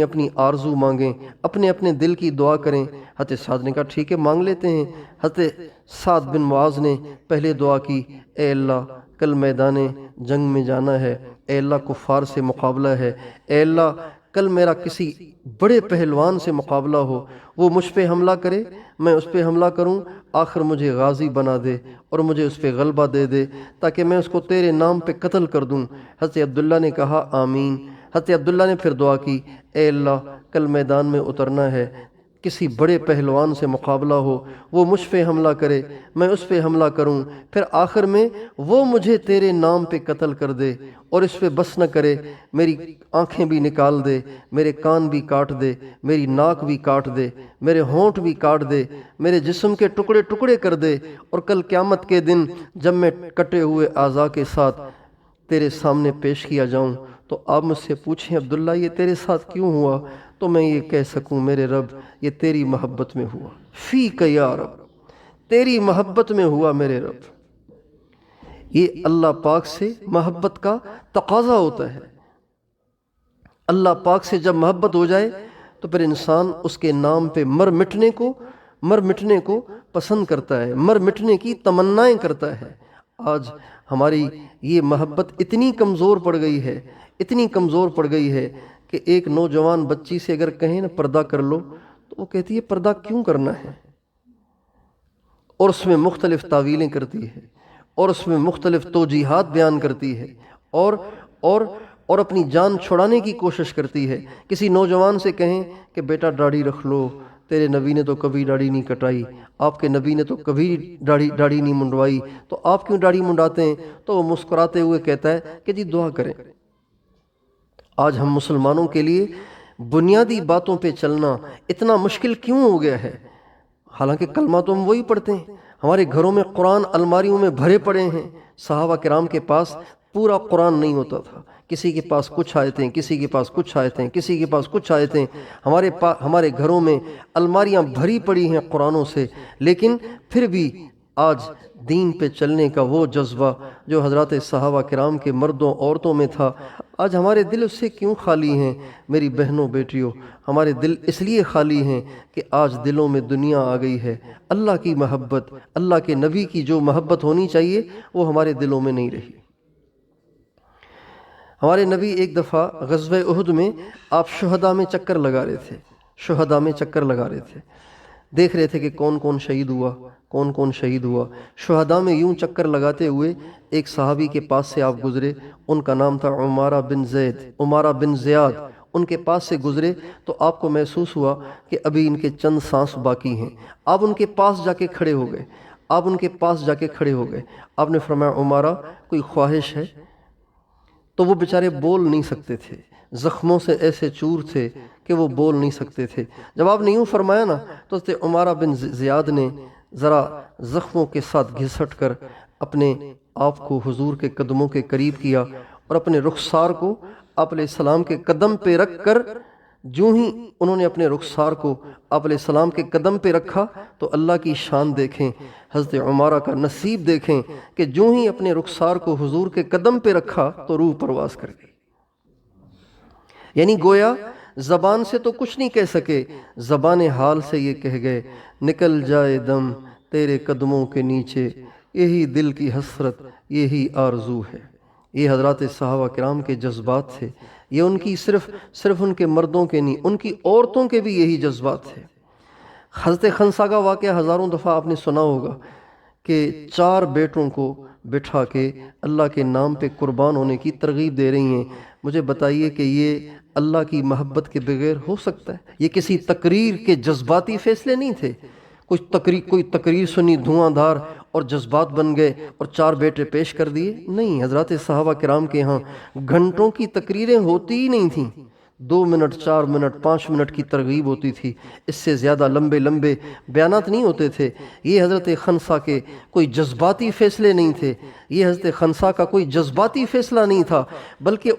اپنی آرزو مانگیں، اپنے دل کی دعا کریں، حضرت سعد نے کہا ٹھیک ہے مانگ لیتے ہیں۔ حضرت سعد بن معاذ نے پہلے دعا کی، اے اللہ کل میدان جنگ میں جانا ہے، اے اللہ کفار سے مقابلہ ہے، اے اللہ کل میرا کسی بڑے پہلوان سے مقابلہ ہو، وہ مجھ پہ حملہ کرے، میں اس پہ حملہ کروں، آخر مجھے غازی بنا دے اور مجھے اس پہ غلبہ دے دے تاکہ میں اس کو تیرے نام پہ قتل کر دوں۔ حضرت عبداللہ نے کہا آمین۔ حضرت عبداللہ نے پھر دعا کی، اے اللہ کل میدان میں اترنا ہے، کسی بڑے پہلوان سے مقابلہ ہو، وہ مجھ پہ حملہ کرے، میں اس پہ حملہ کروں، پھر آخر میں وہ مجھے تیرے نام پہ قتل کر دے اور اس پہ بس نہ کرے، میری آنکھیں بھی نکال دے، میرے کان بھی کاٹ دے، میری ناک بھی کاٹ دے، میرے ہونٹ بھی کاٹ دے، میرے جسم کے ٹکڑے ٹکڑے کر دے، اور کل قیامت کے دن جب میں کٹے ہوئے اعضاء کے ساتھ تیرے سامنے پیش کیا جاؤں تو آپ مجھ سے پوچھیں عبداللہ یہ تیرے ساتھ کیوں ہوا، تو میں یہ کہہ سکوں میرے رب یہ تیری محبت میں ہوا، فیک یا رب، تیری محبت میں ہوا میرے رب۔ یہ اللہ پاک سے محبت کا تقاضا ہوتا ہے۔ اللہ پاک سے جب محبت ہو جائے تو پھر انسان اس کے نام پہ مر مٹنے کو پسند کرتا ہے، مر مٹنے کی تمنائیں کرتا ہے۔ آج ہماری یہ محبت اتنی کمزور پڑ گئی ہے، اتنی کمزور پڑ گئی ہے کہ ایک نوجوان بچی سے اگر کہیں نا پردہ کر لو تو وہ کہتی ہے پردہ کیوں کرنا ہے، اور اس میں مختلف تعویلیں کرتی ہے اور اس میں مختلف توجیہات بیان کرتی ہے اور اپنی جان چھڑانے کی کوشش کرتی ہے۔ کسی نوجوان سے کہیں کہ بیٹا داڑھی رکھ لو، تیرے نبی نے تو کبھی داڑھی نہیں کٹائی، آپ کے نبی نے تو کبھی داڑھی نہیں منڈوائی، تو آپ کیوں داڑھی منڈاتے ہیں؟ تو وہ مسکراتے ہوئے کہتا ہے کہ جی دعا کریں۔ آج ہم مسلمانوں کے لیے بنیادی باتوں پہ چلنا اتنا مشکل کیوں ہو گیا ہے؟ حالانکہ کلمہ تو ہم وہی پڑھتے ہیں، ہمارے گھروں میں قرآن الماریوں میں بھرے پڑے ہیں۔ صحابہ کرام کے پاس پورا قرآن نہیں ہوتا تھا، کسی کے پاس کچھ آیتیں، کسی کے پاس کچھ آیتیں، کسی کے پاس کچھ آیتیں۔ ہمارے گھروں میں الماریاں بھری پڑی ہیں قرآنوں سے، لیکن پھر بھی آج دین پہ چلنے کا وہ جذبہ جو حضرات صحابہ کرام کے مردوں عورتوں میں تھا، آج ہمارے دل اس سے کیوں خالی ہیں؟ میری بہنوں بیٹیوں، ہمارے دل اس لیے خالی ہیں کہ آج دلوں میں دنیا آ گئی ہے، اللہ کی محبت، اللہ کے نبی کی جو محبت ہونی چاہیے وہ ہمارے دلوں میں نہیں رہی۔ ہمارے نبی ایک دفعہ غزوہ احد میں آپ شہداء میں چکر لگا رہے تھے، دیکھ رہے تھے کہ کون کون شہید ہوا۔ شہداء میں یوں چکر لگاتے ہوئے ایک صحابی کے پاس سے آپ گزرے، ان کا نام تھا عمارہ بن زیاد۔ ان کے پاس سے گزرے تو آپ کو محسوس ہوا کہ ابھی ان کے چند سانس باقی ہیں۔ آپ ان کے پاس جا کے کھڑے ہو گئے، آپ نے فرمایا عمارہ کوئی خواہش ہے؟ تو وہ بیچارے بول نہیں سکتے تھے، زخموں سے ایسے چور تھے کہ وہ بول نہیں سکتے تھے۔ جب آپ نے یوں فرمایا نا تو عمارہ بن زیاد نے ذرا زخموں کے ساتھ گھسٹ کر اپنے آپ کو حضور کے قدموں کے قریب کیا اور اپنے رخسار کو آپ علیہ السلام کے قدم پہ رکھ کر، جو ہی انہوں نے اپنے رخسار کو آپ علیہ السلام کے قدم پہ رکھا تو اللہ کی شان دیکھیں، حضرت عمارہ کا نصیب دیکھیں کہ جو ہی اپنے رخسار کو حضور کے قدم پہ رکھا تو روح پرواز کر گئی۔ یعنی گویا زبان سے تو کچھ نہیں کہہ سکے، زبان حال سے یہ کہہ گئے نکل جائے دم تیرے قدموں کے نیچے، یہی دل کی حسرت یہی آرزو ہے۔ یہ حضرات صحابہ کرام کے جذبات تھے، یہ ان کی صرف ان کے مردوں کے نہیں، ان کی عورتوں کے بھی یہی جذبات تھے۔ حضرت خنسا کا واقعہ ہزاروں دفعہ آپ نے سنا ہوگا کہ 4 بیٹوں کو بٹھا کے اللہ کے نام پہ قربان ہونے کی ترغیب دے رہی ہیں۔ مجھے بتائیے کہ یہ اللہ کی محبت کے بغیر ہو سکتا ہے؟ یہ کسی تقریر کے جذباتی فیصلے نہیں تھے، کوئی تقریر سنی دھواں دھار اور جذبات بن گئے اور 4 بیٹے پیش کر دیے؟ نہیں، حضرات صحابہ کرام کے ہاں گھنٹوں کی تقریریں ہوتی ہی نہیں تھیں، 2 منٹ 4 منٹ 5 منٹ کی ترغیب ہوتی تھی، اس سے زیادہ لمبے بیانات نہیں ہوتے تھے۔ یہ حضرت خنسا کے کوئی جذباتی فیصلے نہیں تھے، یہ حضرت خنسا کا کوئی جذباتی فیصلہ نہیں تھا، بلکہ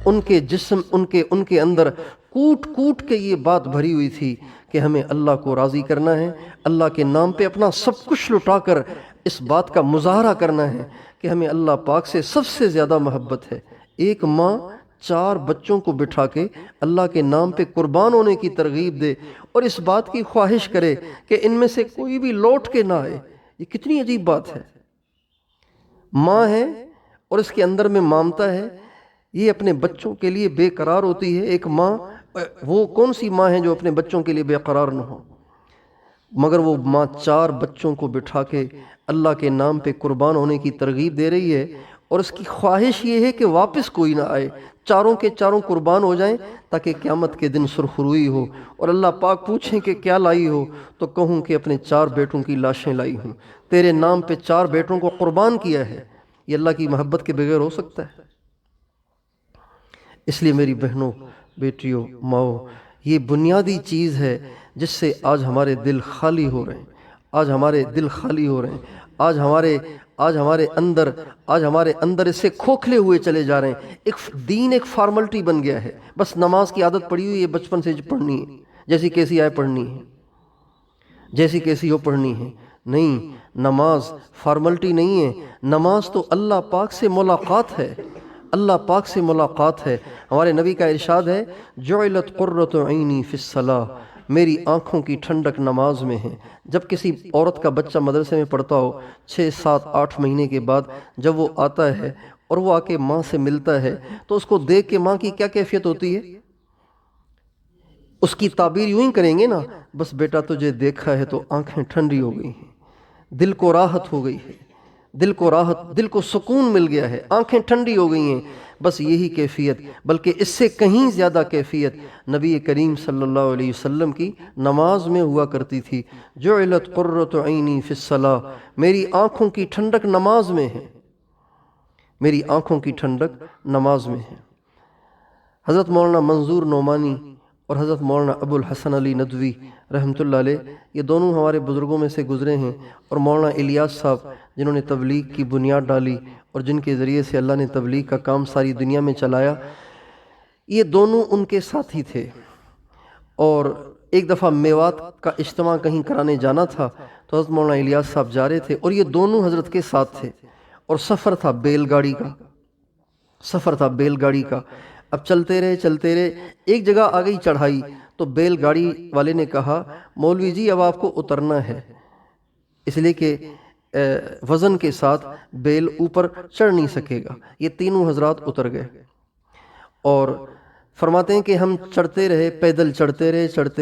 ان کے جسم ان کے اندر کوٹ کے یہ بات بھری ہوئی تھی کہ ہمیں اللہ کو راضی کرنا ہے، اللہ کے نام پہ اپنا سب کچھ لٹا کر اس بات کا مظاہرہ کرنا ہے کہ ہمیں اللہ پاک سے سب سے زیادہ محبت ہے۔ ایک ماں 4 بچوں کو بٹھا کے اللہ کے نام پہ قربان ہونے کی ترغیب دے اور اس بات کی خواہش کرے کہ ان میں سے کوئی بھی لوٹ کے نہ آئے، یہ کتنی عجیب بات ہے۔ ماں ہے اور اس کے اندر میں مامتا ہے، یہ اپنے بچوں کے لیے بے قرار ہوتی ہے۔ ایک ماں، وہ کون سی ماں ہے جو اپنے بچوں کے لیے بے قرار نہ ہو؟ مگر وہ ماں 4 بچوں کو بٹھا کے اللہ کے نام پہ قربان ہونے کی ترغیب دے رہی ہے، اور اس کی خواہش یہ ہے کہ واپس کوئی نہ آئے، چاروں کے چاروں قربان ہو جائیں تاکہ قیامت کے دن سرخروئی ہو اور اللہ پاک پوچھیں کہ کیا لائی ہو، تو کہوں کہ اپنے 4 بیٹوں کی لاشیں لائی ہوں، تیرے نام پہ 4 بیٹوں کو قربان کیا ہے۔ یہ اللہ کی محبت کے بغیر ہو سکتا ہے؟ اس لیے میری بہنوں، بیٹیوں، ماؤں، یہ بنیادی چیز ہے جس سے آج ہمارے دل خالی ہو رہے ہیں، آج ہمارے دل خالی ہو رہے ہیں، آج ہمارے اندر اس سے کھوکھلے ہوئے چلے جا رہے ہیں۔ ایک دین ایک فارملٹی بن گیا ہے، بس نماز کی عادت پڑی ہوئی ہے، بچپن سے پڑھنی ہے، جیسی کیسی آئے پڑھنی ہے، جیسی کیسی ہو پڑھنی ہے۔ نہیں، نماز فارملٹی نہیں ہے، نماز تو اللہ پاک سے ملاقات ہے، اللہ پاک سے ملاقات ہے۔ ہمارے نبی کا ارشاد ہے، جعلت قرۃ عینی فی الصلاۃ، میری آنکھوں کی ٹھنڈک نماز میں ہے۔ جب کسی عورت کا بچہ مدرسے میں پڑھتا ہو، 6، 7، 8 مہینے کے بعد جب وہ آتا ہے اور وہ آ کے ماں سے ملتا ہے تو اس کو دیکھ کے ماں کی کیا کیفیت ہوتی ہے؟ اس کی تعبیر یوں ہی کریں گے نا، بس بیٹا تجھے دیکھا ہے تو آنکھیں ٹھنڈی ہو گئی ہیں، دل کو راحت ہو گئی ہے، دل کو راحت، دل کو سکون مل گیا ہے، آنکھیں ٹھنڈی ہو گئی ہیں۔ بس یہی کیفیت، بلکہ اس سے کہیں زیادہ کیفیت نبی کریم صلی اللہ علیہ وسلم کی نماز میں ہوا کرتی تھی۔ جعلت قرۃ عینی فی الصلاۃ، میری آنکھوں کی ٹھنڈک نماز میں ہے، میری آنکھوں کی ٹھنڈک نماز میں ہے۔ حضرت مولانا منظور نعمانی اور حضرت مولانا ابو الحسن علی ندوی رحمۃ اللہ علیہ، یہ دونوں ہمارے بزرگوں میں سے گزرے ہیں، اور مولانا الیاس صاحب جنہوں نے تبلیغ کی بنیاد ڈالی اور جن کے ذریعے سے اللہ نے تبلیغ کا کام ساری دنیا میں چلایا، یہ دونوں ان کے ساتھی تھے۔ اور ایک دفعہ میوات کا اجتماع کہیں کرانے جانا تھا تو حضرت مولانا الیاس صاحب جا رہے تھے اور یہ دونوں حضرت کے ساتھ تھے، اور سفر تھا بیل گاڑی کا، سفر تھا بیل گاڑی کا۔ اب چلتے رہے، ایک جگہ آ گئی چڑھائی، تو بیل گاڑی والے نے کہا، مولوی جی اب آپ کو اترنا ہے، اس لیے کہ وزن کے ساتھ بیل اوپر چڑھ نہیں سکے گا۔ یہ تینوں حضرات اتر گئے اور فرماتے ہیں کہ ہم چڑھتے رہے، پیدل چڑھتے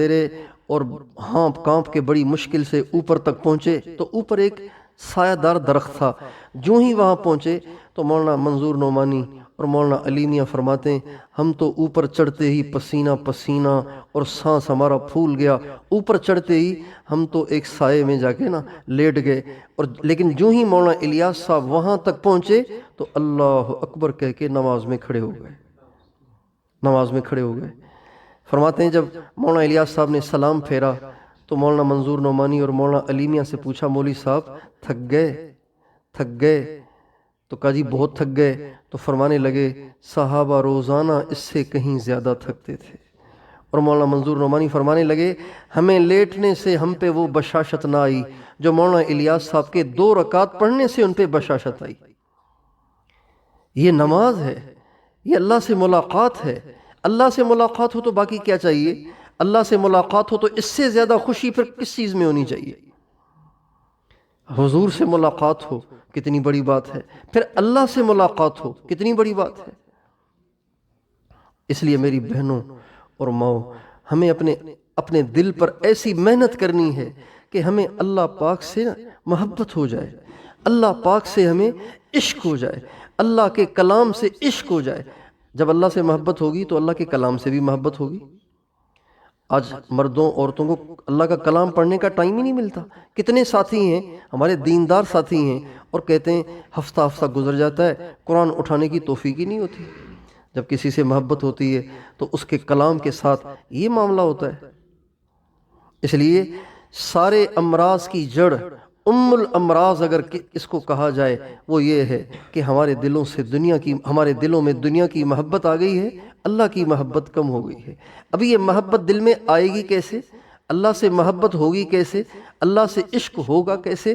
رہے اور ہانپ کانپ کے بڑی مشکل سے اوپر تک پہنچے، تو اوپر ایک سایہ دار درخت تھا۔ جو ہی وہاں پہنچے تو مولانا منظور نعمانی اور مولانا علی میاں فرماتے ہیں، ہم تو اوپر چڑھتے ہی پسینہ پسینہ اور سانس ہمارا پھول گیا، اوپر چڑھتے ہی ہم تو ایک سائے میں جا کے لیٹ گئے، اور لیکن جو ہی مولانا الیاس صاحب وہاں تک پہنچے تو اللہ اکبر کہہ کے نماز میں کھڑے ہو گئے، نماز میں کھڑے ہو گئے۔ فرماتے ہیں جب مولانا الیاس صاحب نے سلام پھیرا تو مولانا منظور نعمانی اور مولانا علی میاں سے پوچھا، مولوی صاحب تھک گئے؟ تو کہا جی بہت تھک گئے۔ تو فرمانے لگے، صحابہ روزانہ اس سے کہیں زیادہ تھکتے تھے۔ اور مولانا منظور نعمانی فرمانے لگے، ہمیں لیٹنے سے ہم پہ وہ بشاشت نہ آئی جو مولانا الیاس صاحب کے 2 رکعت پڑھنے سے ان پہ بشاشت آئی۔ یہ نماز ہے، یہ اللہ سے ملاقات ہے۔ اللہ سے ملاقات ہو تو باقی کیا چاہیے؟ اللہ سے ملاقات ہو تو اس سے زیادہ خوشی پھر کس چیز میں ہونی چاہیے؟ حضور سے ملاقات ہو، کتنی بڑی بات ہے، پھر اللہ سے ملاقات ہو، کتنی بڑی بات ہے۔ اس لیے میری بہنوں اور ماؤں، ہمیں اپنے دل پر ایسی محنت کرنی ہے کہ ہمیں اللہ پاک سے محبت ہو جائے، اللہ پاک سے ہمیں عشق ہو جائے، اللہ کے کلام سے عشق ہو جائے۔ جب اللہ سے محبت ہوگی تو اللہ کے کلام سے بھی محبت ہوگی۔ آج مردوں عورتوں کو اللہ کا کلام پڑھنے کا ٹائم ہی نہیں ملتا۔ کتنے ساتھی ہیں ہمارے دیندار ساتھی ہیں اور کہتے ہیں ہفتہ گزر جاتا ہے، قرآن اٹھانے کی توفیق ہی نہیں ہوتی۔ جب کسی سے محبت ہوتی ہے تو اس کے کلام کے ساتھ یہ معاملہ ہوتا ہے۔ اس لیے سارے امراض کی جڑ، ام الامراض اگر اس کو کہا جائے، وہ یہ ہے کہ ہمارے دلوں میں دنیا کی محبت آ گئی ہے، اللہ کی محبت کم ہو گئی ہے۔ ابھی یہ محبت دل میں آئے گی کیسے؟ اللہ سے محبت ہوگی کیسے؟ اللہ سے عشق ہوگا کیسے؟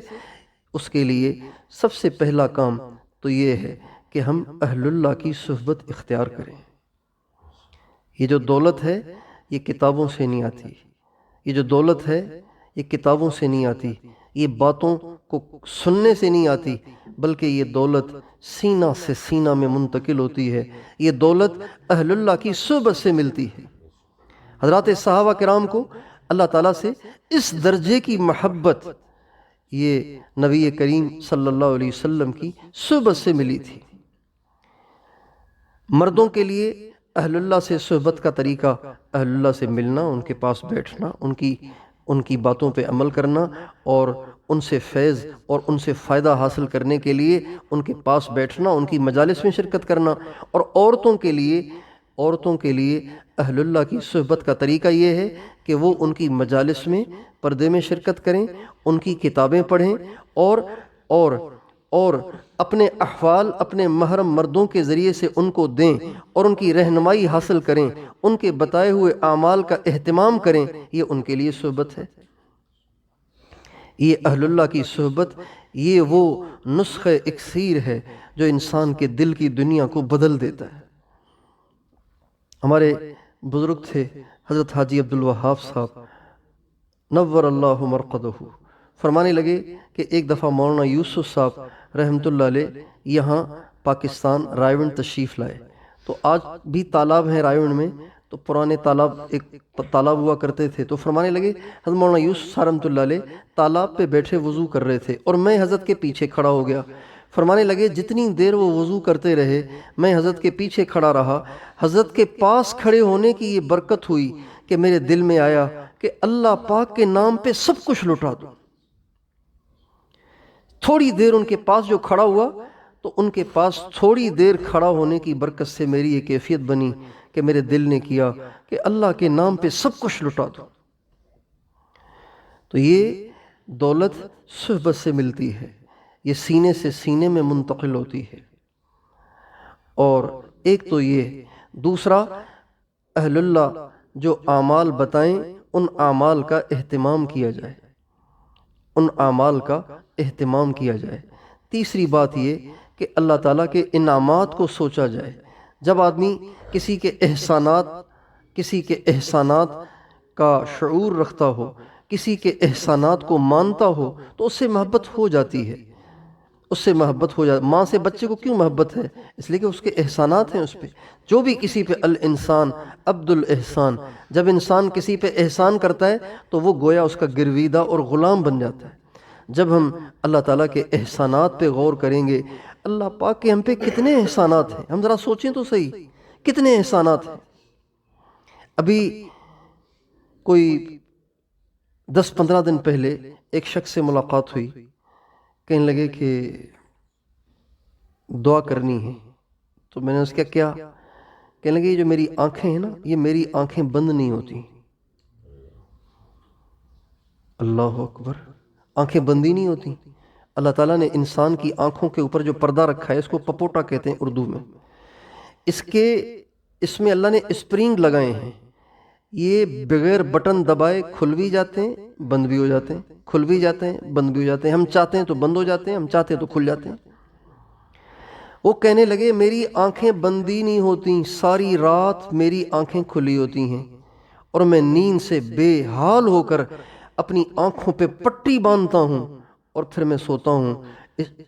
اس کے لیے سب سے پہلا کام تو یہ ہے کہ ہم اہل اللہ کی صحبت اختیار کریں۔ یہ جو دولت ہے یہ کتابوں سے نہیں آتی، یہ جو دولت ہے یہ کتابوں سے نہیں آتی، یہ باتوں کو سننے سے نہیں آتی، بلکہ یہ دولت سینہ سے سینہ میں منتقل ہوتی ہے، یہ دولت اہل اللہ کی صحبت سے ملتی ہے۔ حضرات صحابہ کرام کو اللہ تعالیٰ سے اس درجے کی محبت یہ نبی کریم صلی اللہ علیہ وسلم کی صحبت سے ملی تھی۔ مردوں کے لیے اہل اللہ سے صحبت کا طریقہ اہل اللہ سے ملنا، ان کے پاس بیٹھنا، ان کی باتوں پہ عمل کرنا اور ان سے فیض اور ان سے فائدہ حاصل کرنے کے لیے ان کے پاس بیٹھنا، ان کی مجالس میں شرکت کرنا۔ اور عورتوں کے لیے اہل اللہ کی صحبت کا طریقہ یہ ہے کہ وہ ان کی مجالس میں پردے میں شرکت کریں، ان کی کتابیں پڑھیں اور اپنے احوال اپنے محرم مردوں کے ذریعے سے ان کو دیں اور ان کی رہنمائی حاصل کریں، ان کے بتائے ہوئے اعمال کا اہتمام کریں۔ یہ ان کے لیے صحبت ہے۔ یہ اہل اللہ کی صحبت، یہ وہ نسخہ اکسیر ہے جو انسان کے دل کی دنیا کو بدل دیتا ہے۔ ہمارے بزرگ تھے حضرت حاجی عبدالوہاب صاحب نور اللہ مرقدہ، فرمانے لگے کہ ایک دفعہ مولانا یوسف صاحب رحمۃ اللہ علیہ یہاں پاکستان رائے تشریف لائے، تو آج بھی تالاب ہیں رائے میں، تو پرانے تالاب ایک تالاب ہوا کرتے تھے، تو فرمانے لگے حضرت مولانا یوسف رحمۃ اللہ علیہ تالاب پہ بیٹھے وضو کر رہے تھے اور میں حضرت کے پیچھے کھڑا ہو گیا۔ فرمانے لگے جتنی دیر وہ وضو کرتے رہے میں حضرت کے پیچھے کھڑا رہا، حضرت کے پاس کھڑے ہونے کی یہ برکت ہوئی کہ میرے دل میں آیا کہ اللہ پاک کے نام پہ سب کچھ لٹا دوں۔ تھوڑی دیر ان کے پاس جو کھڑا ہوا تو ان کے پاس تھوڑی دیر کھڑا ہونے کی برکت سے میری یہ کیفیت بنی کہ میرے دل نے کیا کہ اللہ کے نام پہ سب کچھ لٹا دوں۔ تو یہ دولت صحبت سے ملتی ہے، یہ سینے سے سینے میں منتقل ہوتی ہے۔ اور ایک تو یہ، دوسرا اہل اللہ جو اعمال بتائیں ان اعمال کا اہتمام کیا جائے، ان اعمال کا اہتمام کیا جائے۔ تیسری بات یہ کہ اللہ تعالیٰ کے انعامات کو سوچا جائے۔ جب آدمی کسی کے احسانات کا شعور رکھتا ہو، کسی کے احسانات کو مانتا ہو تو اس سے محبت ہو جاتی ہے، اس سے محبت ہو جاتی۔ ماں سے بچے کو کیوں محبت ہے؟ اس لیے کہ اس کے احسانات ہیں اس پہ۔ جو بھی کسی پہ الانسان عبد الاحسان، جب انسان کسی پہ احسان کرتا ہے تو وہ گویا اس کا گرویدہ اور غلام بن جاتا ہے۔ جب ہم اللہ تعالیٰ کے احسانات پہ غور کریں گے، اللہ پاک کے ہم پہ کتنے احسانات ہیں، ہم ذرا سوچیں تو صحیح، کتنے احسانات ہیں۔ ابھی کوئی 10-15 دن پہلے ایک شخص سے ملاقات ہوئی، کہنے لگے کہ دعا کرنی ہے، تو میں نے اس کا کیا؟ کہنے لگے یہ جو میری آنکھیں ہیں نا، یہ میری آنکھیں بند نہیں ہوتی۔ اللہ اکبر، آنکھیں بند ہی نہیں ہوتی۔ اللہ تعالیٰ نے انسان کی آنکھوں کے اوپر جو پردہ رکھا ہے، اس کو پپوٹا کہتے ہیں اردو میں، اس میں اللہ نے اسپرنگ لگائے ہیں، یہ بغیر بٹن دبائے کھل بھی جاتے ہیں بند بھی ہو جاتے ہیں، کھل بھی جاتے ہیں بند بھی ہو جاتے ہیں، ہم چاہتے ہیں تو بند ہو جاتے ہیں، ہم چاہتے ہیں تو کھل جاتے ہیں۔ وہ کہنے لگے میری آنکھیں بندی نہیں ہوتی، ساری رات میری آنکھیں کھلی ہوتی ہیں اور میں نیند سے بے حال ہو کر اپنی آنکھوں پہ پٹی باندھتا ہوں اور پھر میں سوتا ہوں،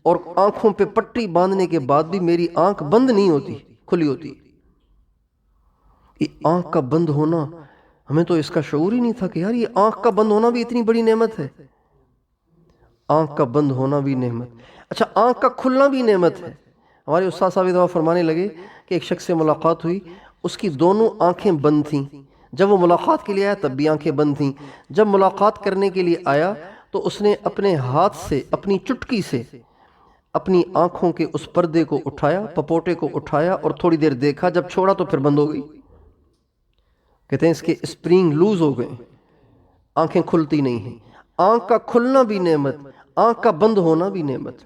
اور آنکھوں پہ پٹی باندھنے کے بعد بھی میری آنکھ بند نہیں ہوتی، کھلی ہوتی۔ یہ آنکھ کا بند ہونا، ہمیں تو اس کا شعور ہی نہیں تھا کہ یار یہ آنکھ کا بند ہونا بھی اتنی بڑی نعمت ہے۔ آنکھ کا بند ہونا بھی نعمت، اچھا آنکھ کا کھلنا بھی نعمت ہے۔ ہمارے استاد صاحب دعا فرمانے لگے کہ ایک شخص سے ملاقات ہوئی، اس کی دونوں آنکھیں بند تھیں، جب وہ ملاقات کے لیے آیا تب بھی آنکھیں بند تھیں، جب ملاقات کرنے کے لیے آیا تو اس نے اپنے ہاتھ سے اپنی چٹکی سے اپنی آنکھوں کے اس پردے کو اٹھایا، پپوٹے کو اٹھایا اور تھوڑی دیر دیکھا، جب چھوڑا تو پھر بند ہو گئی۔ کہتے ہیں اس کے اسپرنگ لوز ہو گئے، آنکھیں کھلتی نہیں ہیں۔ آنکھ کا کھلنا بھی نعمت، آنکھ کا بند ہونا بھی نعمت۔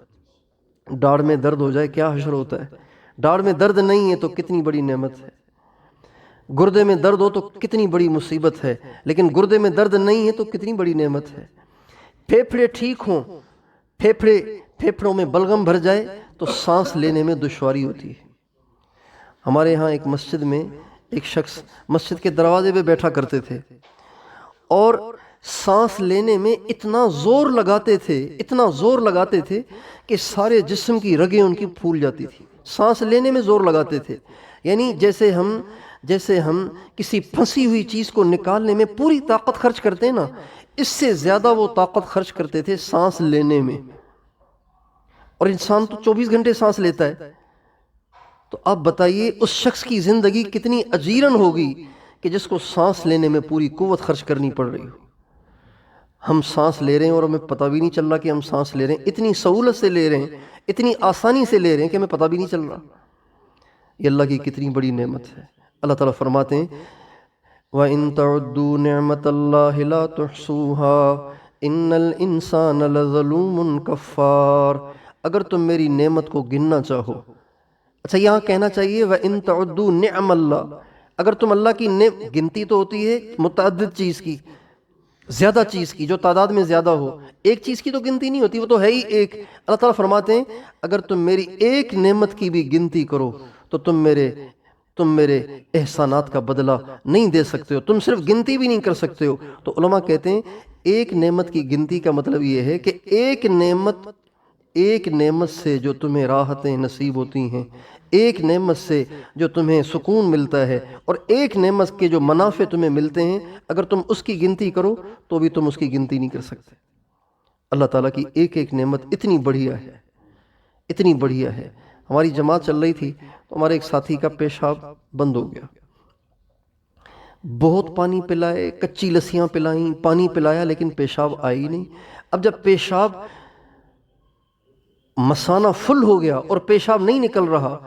ڈاڑھ میں درد ہو جائے کیا حشر ہوتا ہے، ڈاڑھ میں درد نہیں ہے تو کتنی بڑی نعمت ہے۔ گردے میں درد ہو تو کتنی بڑی مصیبت ہے، لیکن گردے میں درد نہیں ہے تو کتنی بڑی نعمت ہے۔ پھیپھڑے ٹھیک ہوں، پھیپھڑوں میں بلغم بھر جائے تو سانس لینے میں دشواری ہوتی ہے۔ ہمارے ہاں ایک مسجد میں ایک شخص مسجد کے دروازے پہ بیٹھا کرتے تھے اور سانس لینے میں اتنا زور لگاتے تھے کہ سارے جسم کی رگیں ان کی پھول جاتی تھی. سانس لینے میں زور لگاتے تھے، یعنی جیسے ہم کسی پھنسی ہوئی چیز کو نکالنے میں پوری طاقت خرچ کرتے ہیں نا، اس سے زیادہ وہ طاقت خرچ کرتے تھے سانس لینے میں. اور انسان تو 24 گھنٹے سانس لیتا ہے، تو آپ بتائیے اس شخص کی زندگی کتنی اجیرن ہوگی کہ جس کو سانس لینے میں پوری قوت خرچ کرنی پڑ رہی ہو. ہم سانس لے رہے ہیں اور ہمیں پتہ بھی نہیں چل رہا کہ ہم سانس لے رہے ہیں. اتنی سہولت سے لے رہے ہیں، اتنی آسانی سے لے رہے ہیں کہ ہمیں پتہ بھی نہیں چل رہا. یہ اللہ کی کتنی بڑی نعمت ہے. اللہ تعالیٰ فرماتے ہیں وَإِن تَعُدُّوا نِعْمَةَ اللَّهِ لَا تُحْصُوهَا إِنَّ الْإِنسَانَ لَظَلُومٌ كَفَّارٌ. اگر تم میری نعمت کو گننا چاہو، اچھا یہاں کہنا چاہیے وَإِن تَعُدُّوا نِعْمَ اللَّهِ. اگر تم اللہ کی گنتی تو ہوتی ہے متعدد چیز کی، زیادہ چیز کی، جو تعداد میں زیادہ ہو. ایک چیز کی تو گنتی نہیں ہوتی، وہ تو ہے ہی ایک. اللہ تعالیٰ فرماتے ہیں اگر تم میری ایک نعمت کی بھی گنتی کرو تو تم میرے احسانات کا بدلہ نہیں دے سکتے ہو، تم صرف گنتی بھی نہیں کر سکتے ہو. تو علماء کہتے ہیں ایک نعمت کی گنتی کا مطلب یہ ہے کہ ایک نعمت سے جو تمہیں راحتیں نصیب ہوتی ہیں، ایک نعمت سے جو تمہیں سکون ملتا ہے، اور ایک نعمت کے جو منافع تمہیں ملتے ہیں، اگر تم اس کی گنتی کرو تو بھی تم اس کی گنتی نہیں کر سکتے. اللہ تعالیٰ کی ایک ایک نعمت اتنی بڑھیا ہے. ہماری جماعت چل رہی تھی تو ہمارے ایک ساتھی کا پیشاب بند ہو گیا. بہت پانی پلائے، کچی لسیاں پلائیں، پانی پلایا، لیکن پیشاب آئی نہیں. اب جب پیشاب مثانہ فل ہو گیا اور پیشاب نہیں نکل رہا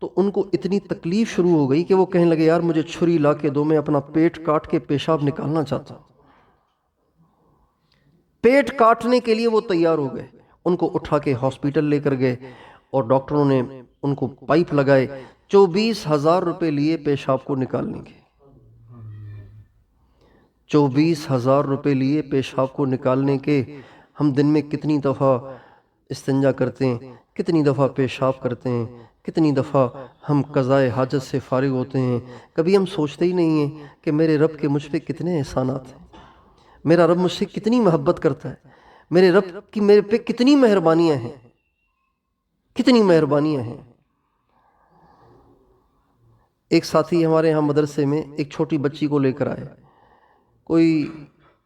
تو ان کو اتنی تکلیف شروع ہو گئی کہ وہ کہنے لگے یار مجھے چھری لا کے دو، میں اپنا پیٹ کاٹ کے پیشاب نکالنا چاہتا ہوں. پیٹ کاٹنے کے لیے وہ تیار ہو گئے. ان کو اٹھا کے ہاسپیٹل لے کر گئے اور ڈاکٹروں نے ان کو پائپ لگائے. 24,000 روپے لیے پیشاب کو نکالنے کے. 24,000 روپے لیے پیشاب کو نکالنے کے. ہم دن میں کتنی دفعہ استنجا کرتے ہیں، کتنی دفعہ پیشاب کرتے ہیں، کتنی دفعہ ہم قضائے حاجت سے فارغ ہوتے ہیں. کبھی ہم سوچتے ہی نہیں ہیں کہ میرے رب کے مجھ پہ کتنے احسانات ہیں، میرا رب مجھ سے کتنی محبت کرتا ہے، میرے رب کی میرے پہ کتنی مہربانیاں ہیں. ایک ساتھی ہمارے ہاں مدرسے میں ایک چھوٹی بچی کو لے کر آئے. کوئی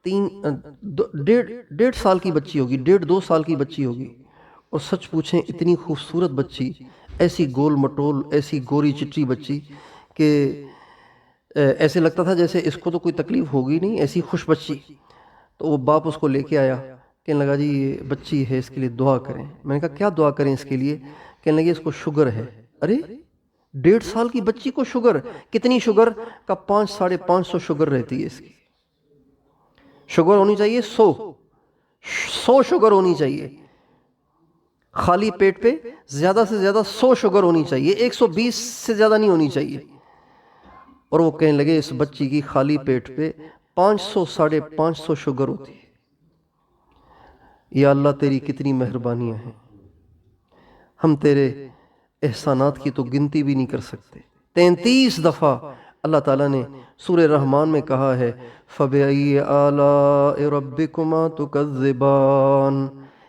1.5 سال کی بچی ہوگی، 1.5-2 سال کی بچی ہوگی. اور سچ پوچھیں اتنی خوبصورت بچی، ایسی گول مٹول، ایسی گوری چٹی بچی کہ ایسے لگتا تھا جیسے اس کو تو کوئی تکلیف ہوگی نہیں، ایسی خوش بچی. تو وہ باپ اس کو لے کے آیا، کہنے لگا جی یہ بچی ہے، اس کے لیے دعا کریں. میں نے کہا کیا دعا کریں اس کے لیے؟ کہنے لگے اس کو شوگر ہے. ارے 1.5 سال کی بچی کو شوگر؟ کتنی شوگر؟ کا 500-550 شوگر رہتی ہے اس کی. شوگر ہونی چاہیے 100 شوگر ہونی چاہیے. خالی پیٹ پہ زیادہ سے زیادہ 100 شوگر ہونی چاہیے، 120 سے زیادہ نہیں ہونی چاہیے. اور وہ کہنے لگے اس بچی کی خالی پیٹ پہ 500-550 شوگر ہوتی ہے. یا اللہ تیری کتنی مہربانیاں ہیں، ہم تیرے احسانات کی تو گنتی بھی نہیں کر سکتے. 33 دفعہ اللہ تعالیٰ نے سورہ رحمان میں کہا ہے فَبِأَيِّ آلَاءِ رَبِّكُمَا تُكَذِّبَانِ.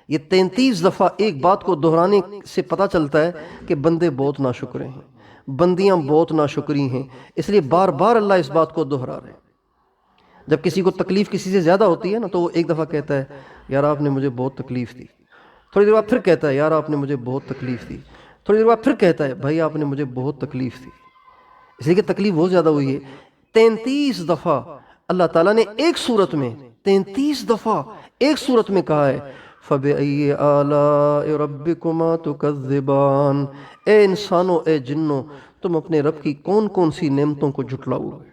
یہ 33 دفعہ ایک بات کو دہرانے سے پتہ چلتا ہے کہ بندے بہت ناشکرے ہیں، بندیاں بہت ناشکری ہیں. اس لیے بار بار اللہ اس بات کو دہرا رہے ہیں. جب کسی کو تکلیف کسی سے زیادہ ہوتی ہے نا تو وہ ایک دفعہ کہتا ہے یار آپ نے مجھے بہت تکلیف دی. تھوڑی دیر بعد پھر کہتا ہے یار آپ نے مجھے بہت تکلیف دی. تھوڑی دیر بعد پھر کہتا ہے بھائی آپ نے مجھے بہت تکلیف دی. اس لیے کہ تکلیف بہت زیادہ ہوئی ہے. 33 دفعہ اللہ تعالیٰ نے ایک صورت میں 33 دفعہ ایک صورت میں کہا ہے فَبِأَيِّ آلَاءِ رَبِّكُمَا تُكَذِّبَانِ. اے انسانوں، اے جنوں، تم اپنے رب کی کون کون سی نعمتوں کو جھٹلاؤ گے.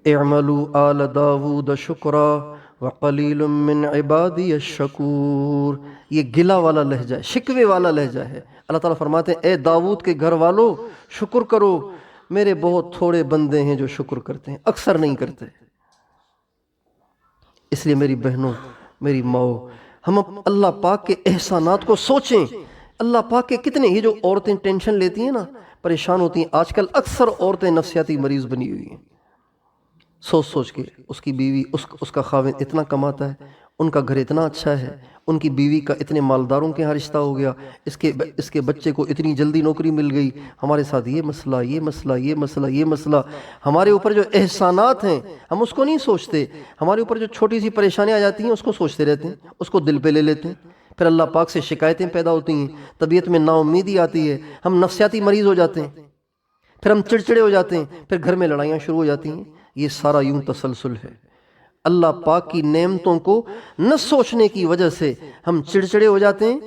اعملوا آل داود شکرا وقلیل من عبادی الشکور. یہ گلہ والا لہجہ ہے، شکوے والا لہجہ ہے. اللہ تعالیٰ فرماتے ہیں اے داود کے گھر والو شکر کرو، میرے بہت تھوڑے بندے ہیں جو شکر کرتے ہیں، اکثر نہیں کرتے. اس لیے میری بہنوں، میری ماؤں، ہم اللہ پاک کے احسانات کو سوچیں. اللہ پاک کے کتنے، یہ جو عورتیں ٹینشن لیتی ہیں نا پریشان ہوتی ہیں. آج کل اکثر عورتیں نفسیاتی مریض بنی ہوئی ہیں، سوچ سوچ کے اس کی بیوی اس کا خاوند اتنا کماتا ہے، ان کا گھر اتنا اچھا ہے، ان کی بیوی کا اتنے مالداروں کے ہاں رشتہ ہو گیا، اس کے بچے کو اتنی جلدی نوکری مل گئی، ہمارے ساتھ یہ مسئلہ یہ مسئلہ یہ مسئلہ یہ مسئلہ. ہمارے اوپر جو احسانات ہیں ہم اس کو نہیں سوچتے، ہمارے اوپر جو چھوٹی سی پریشانیاں آ جاتی ہیں اس کو سوچتے رہتے ہیں، اس کو دل پہ لے لیتے ہیں. پھر اللہ پاک سے شکایتیں پیدا ہوتی ہیں، طبیعت میں نا امیدی آتی ہے، ہم نفسیاتی مریض ہو جاتے ہیں، پھر ہم چڑچڑے ہو جاتے ہیں، پھر گھر میں لڑائیاں شروع ہو جاتی ہیں. یہ سارا یوں تسلسل ہے. اللہ پاک کی نعمتوں کو نہ سوچنے کی وجہ سے ہم چڑچڑے ہو جاتے ہیں،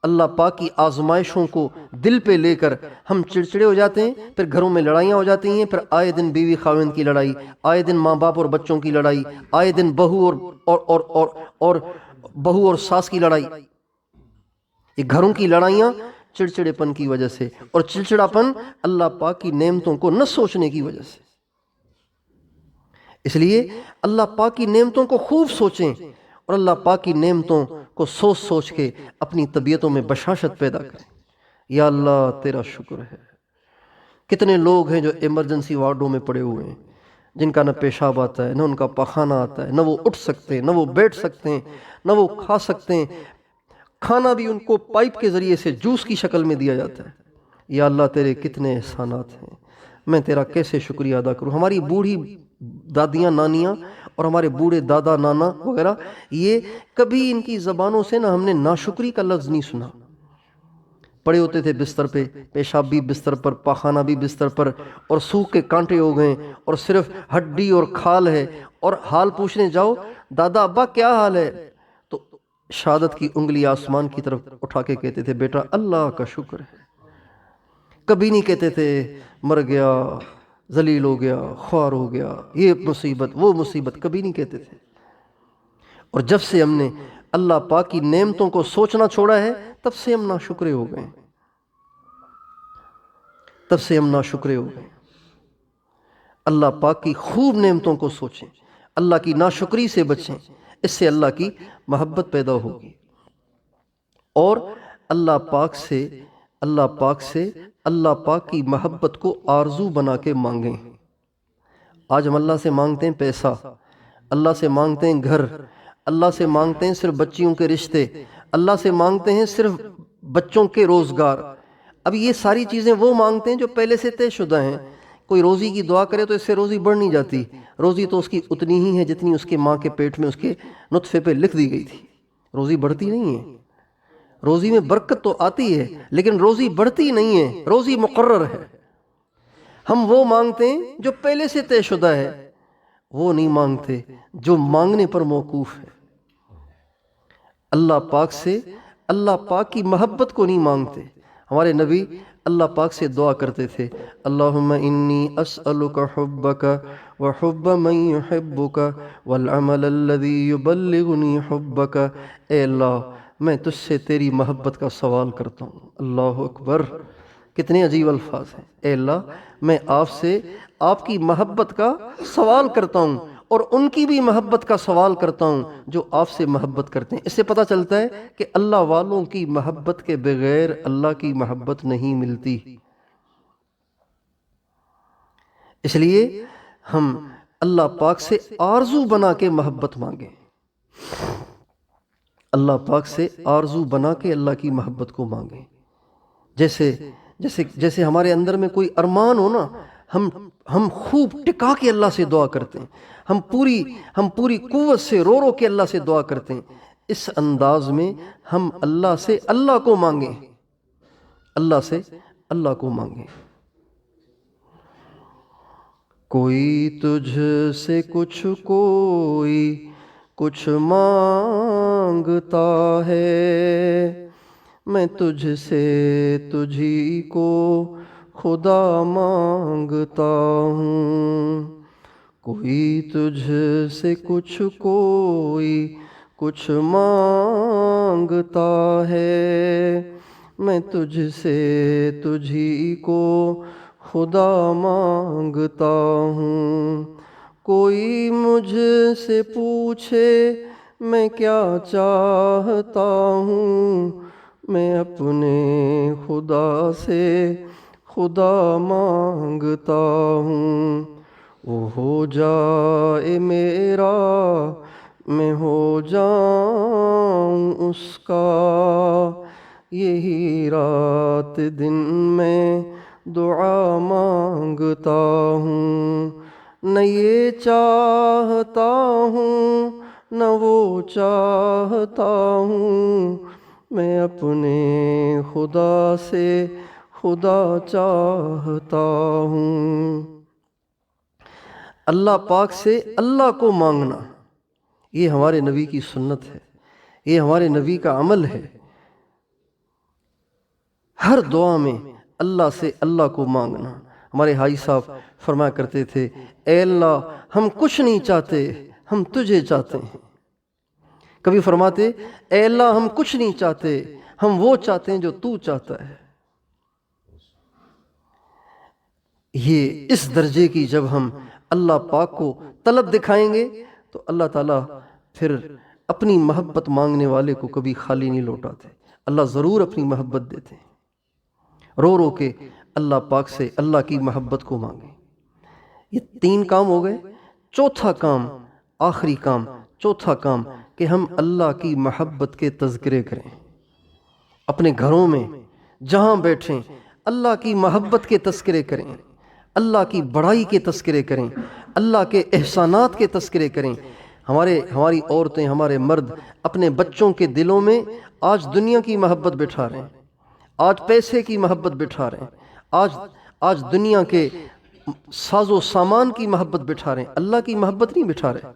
اللہ پاک کی آزمائشوں کو دل پہ لے کر ہم چڑچڑے ہو جاتے ہیں، پھر گھروں میں لڑائیاں ہو جاتی ہیں، پھر آئے دن بیوی خاوند کی لڑائی، آئے دن ماں باپ اور بچوں کی لڑائی، آئے دن اور بہو اور ساس کی لڑائی. یہ گھروں کی لڑائیاں چڑچڑے پن کی وجہ سے، اور چڑچڑا پن اللہ پاک کی نعمتوں کو نہ سوچنے کی وجہ سے. اس لیے اللہ پاک کی نعمتوں کو خوب سوچیں، اور اللہ پاک کی نعمتوں کو سوچ سوچ کے اپنی طبیعتوں میں بشاشت پیدا کریں. یا اللہ تیرا شکر ہے. کتنے لوگ ہیں جو ایمرجنسی وارڈوں میں پڑے ہوئے ہیں، جن کا نہ پیشاب آتا ہے، نہ ان کا پخانہ آتا ہے، نہ وہ اٹھ سکتے ہیں، نہ وہ بیٹھ سکتے ہیں، نہ وہ کھا سکتے ہیں. کھانا بھی ان کو پائپ کے ذریعے سے جوس کی شکل میں دیا جاتا ہے. یا اللہ تیرے کتنے احسانات ہیں، میں تیرا کیسے شکریہ ادا کروں. ہماری بوڑھی دادیاں نانیاں اور ہمارے بوڑھے دادا نانا وغیرہ، یہ کبھی ان کی زبانوں سے نہ ہم نے ناشکری کا لفظ نہیں سنا. پڑے ہوتے تھے بستر پہ، پیشاب بھی بستر پر، پاخانہ بھی بستر پر، اور سوکھ کے کانٹے ہو گئے اور صرف ہڈی اور کھال ہے، اور حال پوچھنے جاؤ دادا ابا کیا حال ہے، تو شہادت کی انگلی آسمان کی طرف اٹھا کے کہتے تھے بیٹا اللہ کا شکر ہے. کبھی نہیں کہتے تھے مر گیا، ذلیل ہو گیا، خوار ہو گیا، یہ مصیبت وہ مصیبت، کبھی نہیں کہتے تھے. اور جب سے ہم نے اللہ پاک کی نعمتوں کو سوچنا چھوڑا ہے تب سے ہم ناشکرے ہو گئے، تب سے ہم ناشکرے ہو گئے. اللہ پاک کی خوب نعمتوں کو سوچیں، اللہ کی ناشکری سے بچیں، اس سے اللہ کی محبت پیدا ہوگی. اور اللہ پاک کی محبت کو آرزو بنا کے مانگیں. آج ہم اللہ سے مانگتے ہیں پیسہ، اللہ سے مانگتے ہیں گھر، اللہ سے مانگتے ہیں صرف بچیوں کے رشتے، اللہ سے مانگتے ہیں صرف بچوں کے روزگار. اب یہ ساری چیزیں وہ مانگتے ہیں جو پہلے سے طے شدہ ہیں. کوئی روزی کی دعا کرے تو اس سے روزی بڑھ نہیں جاتی، روزی تو اس کی اتنی ہی ہے جتنی اس کے ماں کے پیٹ میں اس کے نطفے پہ لکھ دی گئی تھی. روزی بڑھتی نہیں ہے. روزی میں برکت تو آتی ہے لیکن روزی بڑھتی نہیں ہے، روزی مقرر ہے. ہم وہ مانگتے ہیں جو پہلے سے طے شدہ ہے، وہ نہیں مانگتے جو مانگنے پر موقوف ہے. اللہ پاک سے اللہ پاک کی محبت کو نہیں مانگتے. ہمارے نبی اللہ پاک سے دعا کرتے تھے اللہم انی اسألک حبک وحب من یحبک والعمل الذی یبلغنی حبک. اے اللہ میں تجھ سے تیری محبت کا سوال کرتا ہوں. اللہ اکبر، کتنے عجیب الفاظ ہیں. اے اللہ میں آپ سے آپ کی محبت کا سوال کرتا ہوں، اور ان کی بھی محبت کا سوال کرتا ہوں جو آپ سے محبت کرتے ہیں. اس سے پتہ چلتا ہے کہ اللہ والوں کی محبت کے بغیر اللہ کی محبت نہیں ملتی. اس لیے ہم اللہ پاک سے آرزو بنا کے محبت مانگیں. اللہ پاک سے آرزو بنا کے اللہ کی محبت کو مانگیں. جیسے ہمارے اندر میں کوئی ارمان ہو نا، ہم خوب ٹکا کے اللہ سے دعا کرتے ہیں، ہم پوری قوت سے رو رو کے اللہ سے دعا کرتے ہیں. اس انداز میں ہم اللہ سے اللہ کو مانگیں، اللہ سے اللہ کو مانگیں. کوئی تجھ سے کوئی کچھ مانگتا ہے، میں تجھ سے تجھی کو خدا مانگتا ہوں. کوئی تجھ سے کوئی کچھ مانگتا ہے، میں تجھ سے تجھی کو خدا مانگتا ہوں. کوئی مجھ سے پوچھے میں کیا چاہتا ہوں، میں اپنے خدا سے خدا مانگتا ہوں، وہ ہو جائے میرا، میں ہو جاؤں اس کا، یہی رات دن میں دعا مانگتا ہوں، نہ یہ چاہتا ہوں نہ وہ چاہتا ہوں، میں اپنے خدا سے خدا چاہتا ہوں۔ اللہ پاک سے اللہ کو مانگنا، یہ ہمارے نبی کی سنت ہے، یہ ہمارے نبی کا عمل ہے۔ ہر دعا میں اللہ سے اللہ کو مانگنا۔ ہمارے حاجی صاحب فرمایا کرتے تھے، اے اللہ ہم کچھ نہیں چاہتے، ہم تجھے چاہتے ہیں۔ کبھی فرماتے، اے اللہ ہم کچھ نہیں چاہتے، ہم وہ چاہتے ہیں جو تو چاہتا ہے۔ یہ اس درجے کی جب ہم اللہ پاک کو طلب دکھائیں گے تو اللہ تعالیٰ پھر اپنی محبت مانگنے والے کو کبھی خالی نہیں لوٹاتے، اللہ ضرور اپنی محبت دیتے ہیں۔ رو رو کے اللہ پاک سے اللہ کی محبت کو مانگیں۔ یہ 3 کام ہو گئے۔ چوتھا کام، آخری کام، چوتھا کام کہ ہم اللہ کی محبت کے تذکرے کریں۔ اپنے گھروں میں جہاں بیٹھیں اللہ کی محبت کے تذکرے کریں، اللہ کی بڑائی کے تذکرے کریں، اللہ کے احسانات کے تذکرے کریں۔ ہماری عورتیں، ہمارے مرد اپنے بچوں کے دلوں میں آج دنیا کی محبت بٹھا رہے ہیں، آج پیسے کی محبت بٹھا رہے ہیں، آج دنیا کے ساز و سامان کی محبت بٹھا رہے ہیں، اللہ کی محبت نہیں بٹھا رہے۔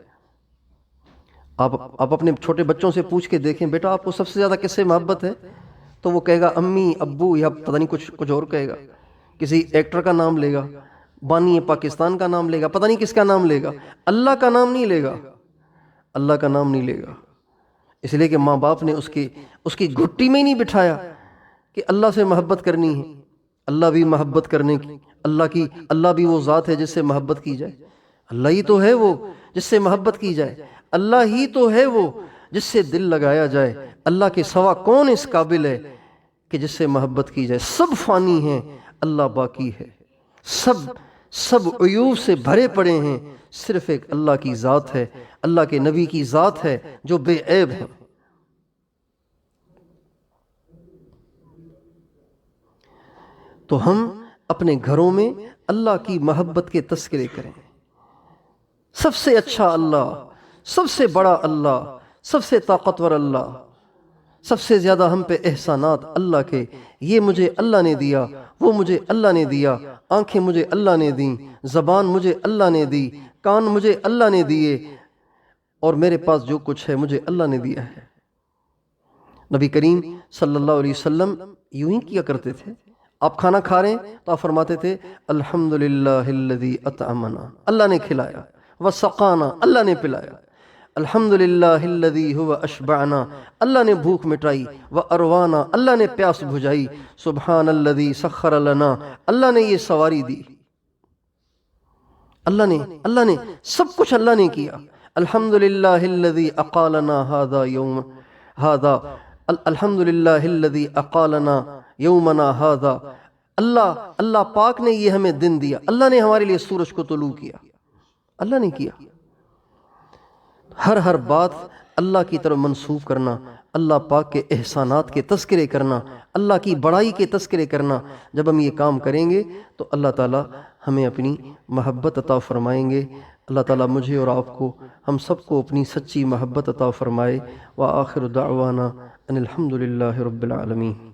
آپ اپنے چھوٹے بچوں سے پوچھ کے دیکھیں، بیٹا آپ کو سب سے زیادہ کس سے محبت ہے؟ تو وہ کہے گا امی ابو، یا پتہ نہیں کچھ اور کہے گا، کسی ایکٹر کا نام لے گا، بانی پاکستان کا نام لے گا، پتہ نہیں کس کا نام لے گا، اللہ کا نام نہیں لے گا، اللہ کا نام نہیں لے گا۔ اس لیے کہ ماں باپ نے اس کی گھٹی میں ہی نہیں بٹھایا کہ اللہ سے محبت کرنی ہے۔ اللہ بھی محبت کرنے کی، اللہ بھی وہ ذات ہے جس سے محبت کی جائے، اللہ ہی تو ہے وہ جس سے محبت کی جائے، اللہ ہی تو ہے وہ جس سے دل لگایا جائے، اللہ کے سوا کون اس قابل ہے کہ جس سے محبت کی جائے؟ سب فانی ہیں، اللہ باقی ہے، سب عیوب سے بھرے پڑے ہیں، صرف ایک اللہ کی ذات ہے، اللہ کے نبی کی ذات ہے جو بے عیب ہے۔ تو ہم اپنے گھروں میں اللہ کی محبت کے تذکرے کریں۔ سب سے اچھا اللہ، سب سے بڑا اللہ، سب سے طاقتور اللہ، سب سے زیادہ ہم پہ احسانات اللہ کے، یہ مجھے اللہ نے دیا، وہ مجھے اللہ نے دیا، آنکھیں مجھے اللہ نے دیں، زبان مجھے اللہ نے دی، کان مجھے اللہ نے دیے، اور میرے پاس جو کچھ ہے مجھے اللہ نے دیا ہے۔ نبی کریم صلی اللہ علیہ وسلم یوں ہی کیا کرتے تھے۔ آپ کھانا کھا رہے ہیں تو آپ فرماتے تھے الحمدللہ الذی اطعمنا، اللہ نے کھلایا، وسقانا، اللہ نے پلایا، الحمدللہ الذی هو اشبعنا، اللہ نے بھوک مٹائی، واروانا، اللہ نے پیاس بجھائی، سبحان الذی سخر لنا، اللہ نے یہ سواری دی، اللہ نے سب کچھ اللہ نے کیا۔ الحمدللہ الذی اقالنا هذا الحمدللہ الذی اقالنا یومنا هذا، اللہ پاک نے یہ ہمیں دن دیا، اللہ نے ہمارے لیے سورج کو طلوع کیا، اللہ نے کیا۔ ہر بات اللہ کی طرف منسوب کرنا، اللہ پاک کے احسانات کے تذکرے کرنا، اللہ کی بڑائی کے تذکرے کرنا، جب ہم یہ کام کریں گے تو اللہ تعالیٰ ہمیں اپنی محبت عطا فرمائیں گے۔ اللہ تعالیٰ مجھے اور آپ کو، ہم سب کو اپنی سچی محبت عطا فرمائے۔ وآخر دعوانا ان الحمدللہ رب العالمین۔